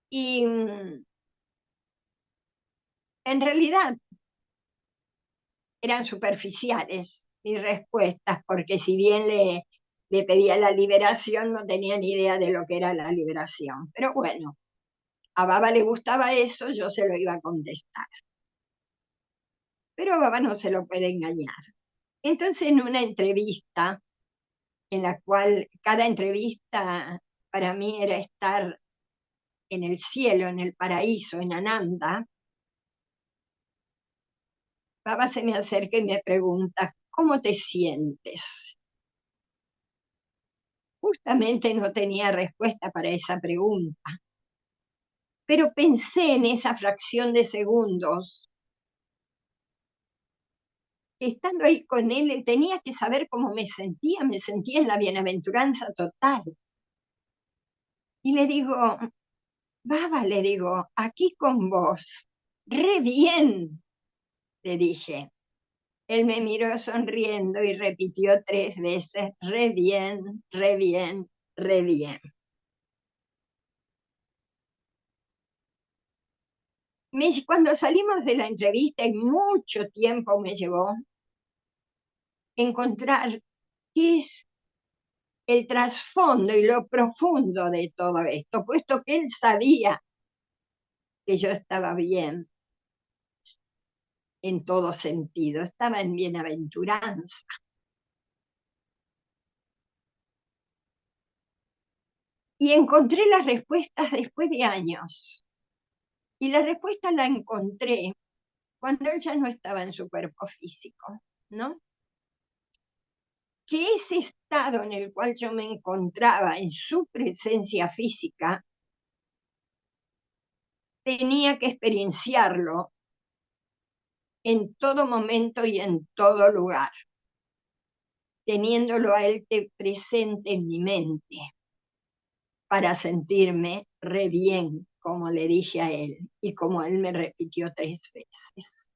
C: Y en realidad eran superficiales mis respuestas, porque si bien le pedía la liberación, no tenía ni idea de lo que era la liberación. Pero bueno, a Baba le gustaba eso, yo se lo iba a contestar. Pero Baba no se lo puede engañar. Entonces, en una entrevista, en la cual cada entrevista para mí era estar en el cielo, en el paraíso, en Ananda, Baba se me acerca y me pregunta, ¿cómo te sientes? Justamente no tenía respuesta para esa pregunta, pero pensé en esa fracción de segundos, que estando ahí con él tenía que saber cómo me sentía en la bienaventuranza total. Y le digo, Baba, le digo, aquí con vos, re bien, le dije. Él me miró sonriendo y repitió 3 veces, re bien, re bien, re bien. Cuando salimos de la entrevista, y mucho tiempo me llevó encontrar qué es el trasfondo y lo profundo de todo esto, puesto que él sabía que yo estaba bien en todo sentido, estaba en bienaventuranza. Y encontré las respuestas después de años. Y la respuesta la encontré cuando él ya no estaba en su cuerpo físico, ¿no? Que ese estado en el cual yo me encontraba en su presencia física, tenía que experienciarlo en todo momento y en todo lugar, teniéndolo a él presente en mi mente, para sentirme re bien, como le dije a él, y como él me repitió 3 veces.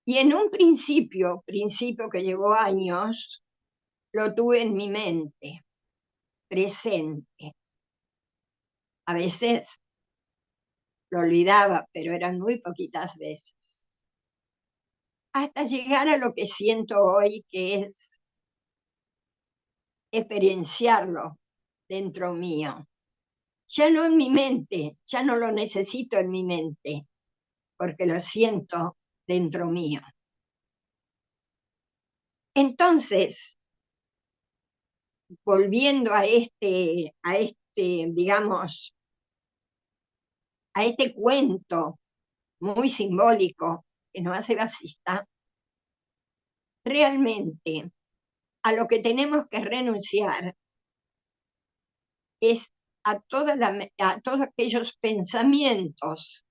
C: Y en un principio que llevó años, lo tuve en mi mente, presente. A veces lo olvidaba, pero eran muy poquitas veces. Hasta llegar a lo que siento hoy, que es experienciarlo dentro mío. Ya no en mi mente, ya no lo necesito en mi mente, porque lo siento dentro mío. Entonces, volviendo a digamos, a este cuento muy simbólico que nos hace Vasista, realmente a lo que tenemos que renunciar es a todos aquellos pensamientos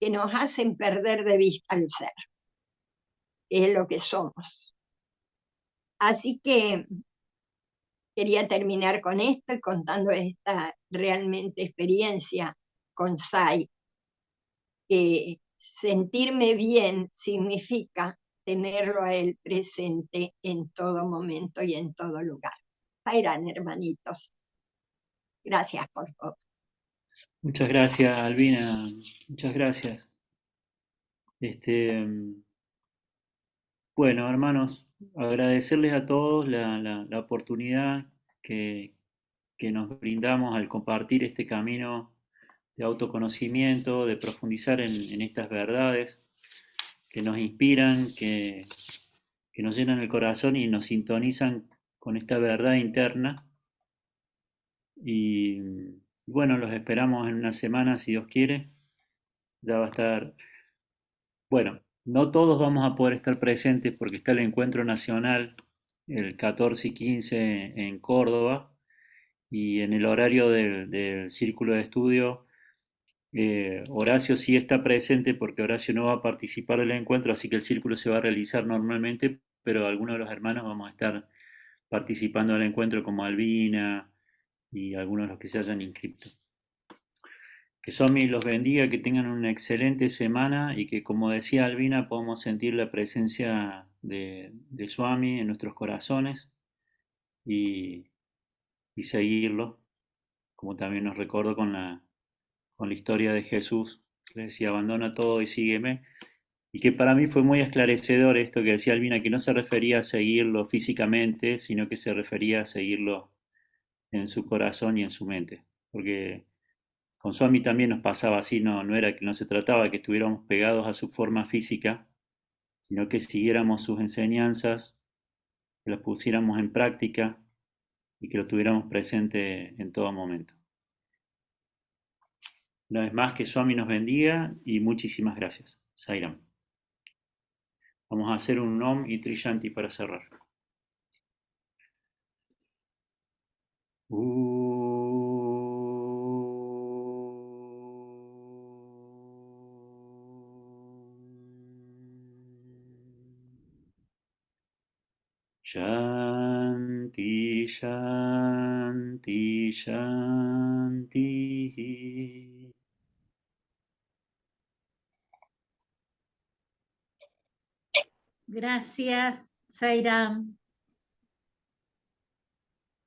C: que nos hacen perder de vista el ser, que es lo que somos. Así que quería terminar con esto y contando esta realmente experiencia con Sai, que sentirme bien significa tenerlo a él presente en todo momento y en todo lugar. Sairam, hermanitos. Gracias por todo.
B: Muchas gracias, Albina. Muchas gracias. Bueno, hermanos, agradecerles a todos la oportunidad que nos brindamos al compartir este camino de autoconocimiento, de profundizar en estas verdades que nos inspiran, que nos llenan el corazón y nos sintonizan con esta verdad interna. Y bueno, los esperamos en una semana, si Dios quiere. Ya va a estar, bueno, no todos vamos a poder estar presentes porque está el encuentro nacional el 14 y 15 en Córdoba, y en el horario del círculo de estudio Horacio sí está presente porque Horacio no va a participar del encuentro, así que el círculo se va a realizar normalmente, pero algunos de los hermanos vamos a estar participando del encuentro, como Albina y algunos de los que se hayan inscrito. Que Swami los bendiga, que tengan una excelente semana y que, como decía Albina, podamos sentir la presencia de Swami en nuestros corazones y seguirlo, como también nos recordó con la historia de Jesús, que le decía, abandona todo y sígueme, y que para mí fue muy esclarecedor esto que decía Albina, que no se refería a seguirlo físicamente, sino que se refería a seguirlo en su corazón y en su mente, porque con Swami también nos pasaba así, no era que no se trataba de que estuviéramos pegados a su forma física, sino que siguiéramos sus enseñanzas, que las pusiéramos en práctica y que lo tuviéramos presente en todo momento. Una vez más, que Swami nos bendiga y muchísimas gracias. Sairam. Vamos a hacer un Om y Trishanti para cerrar. Shanti, Shanti, Shanti.
G: Gracias, Sairam.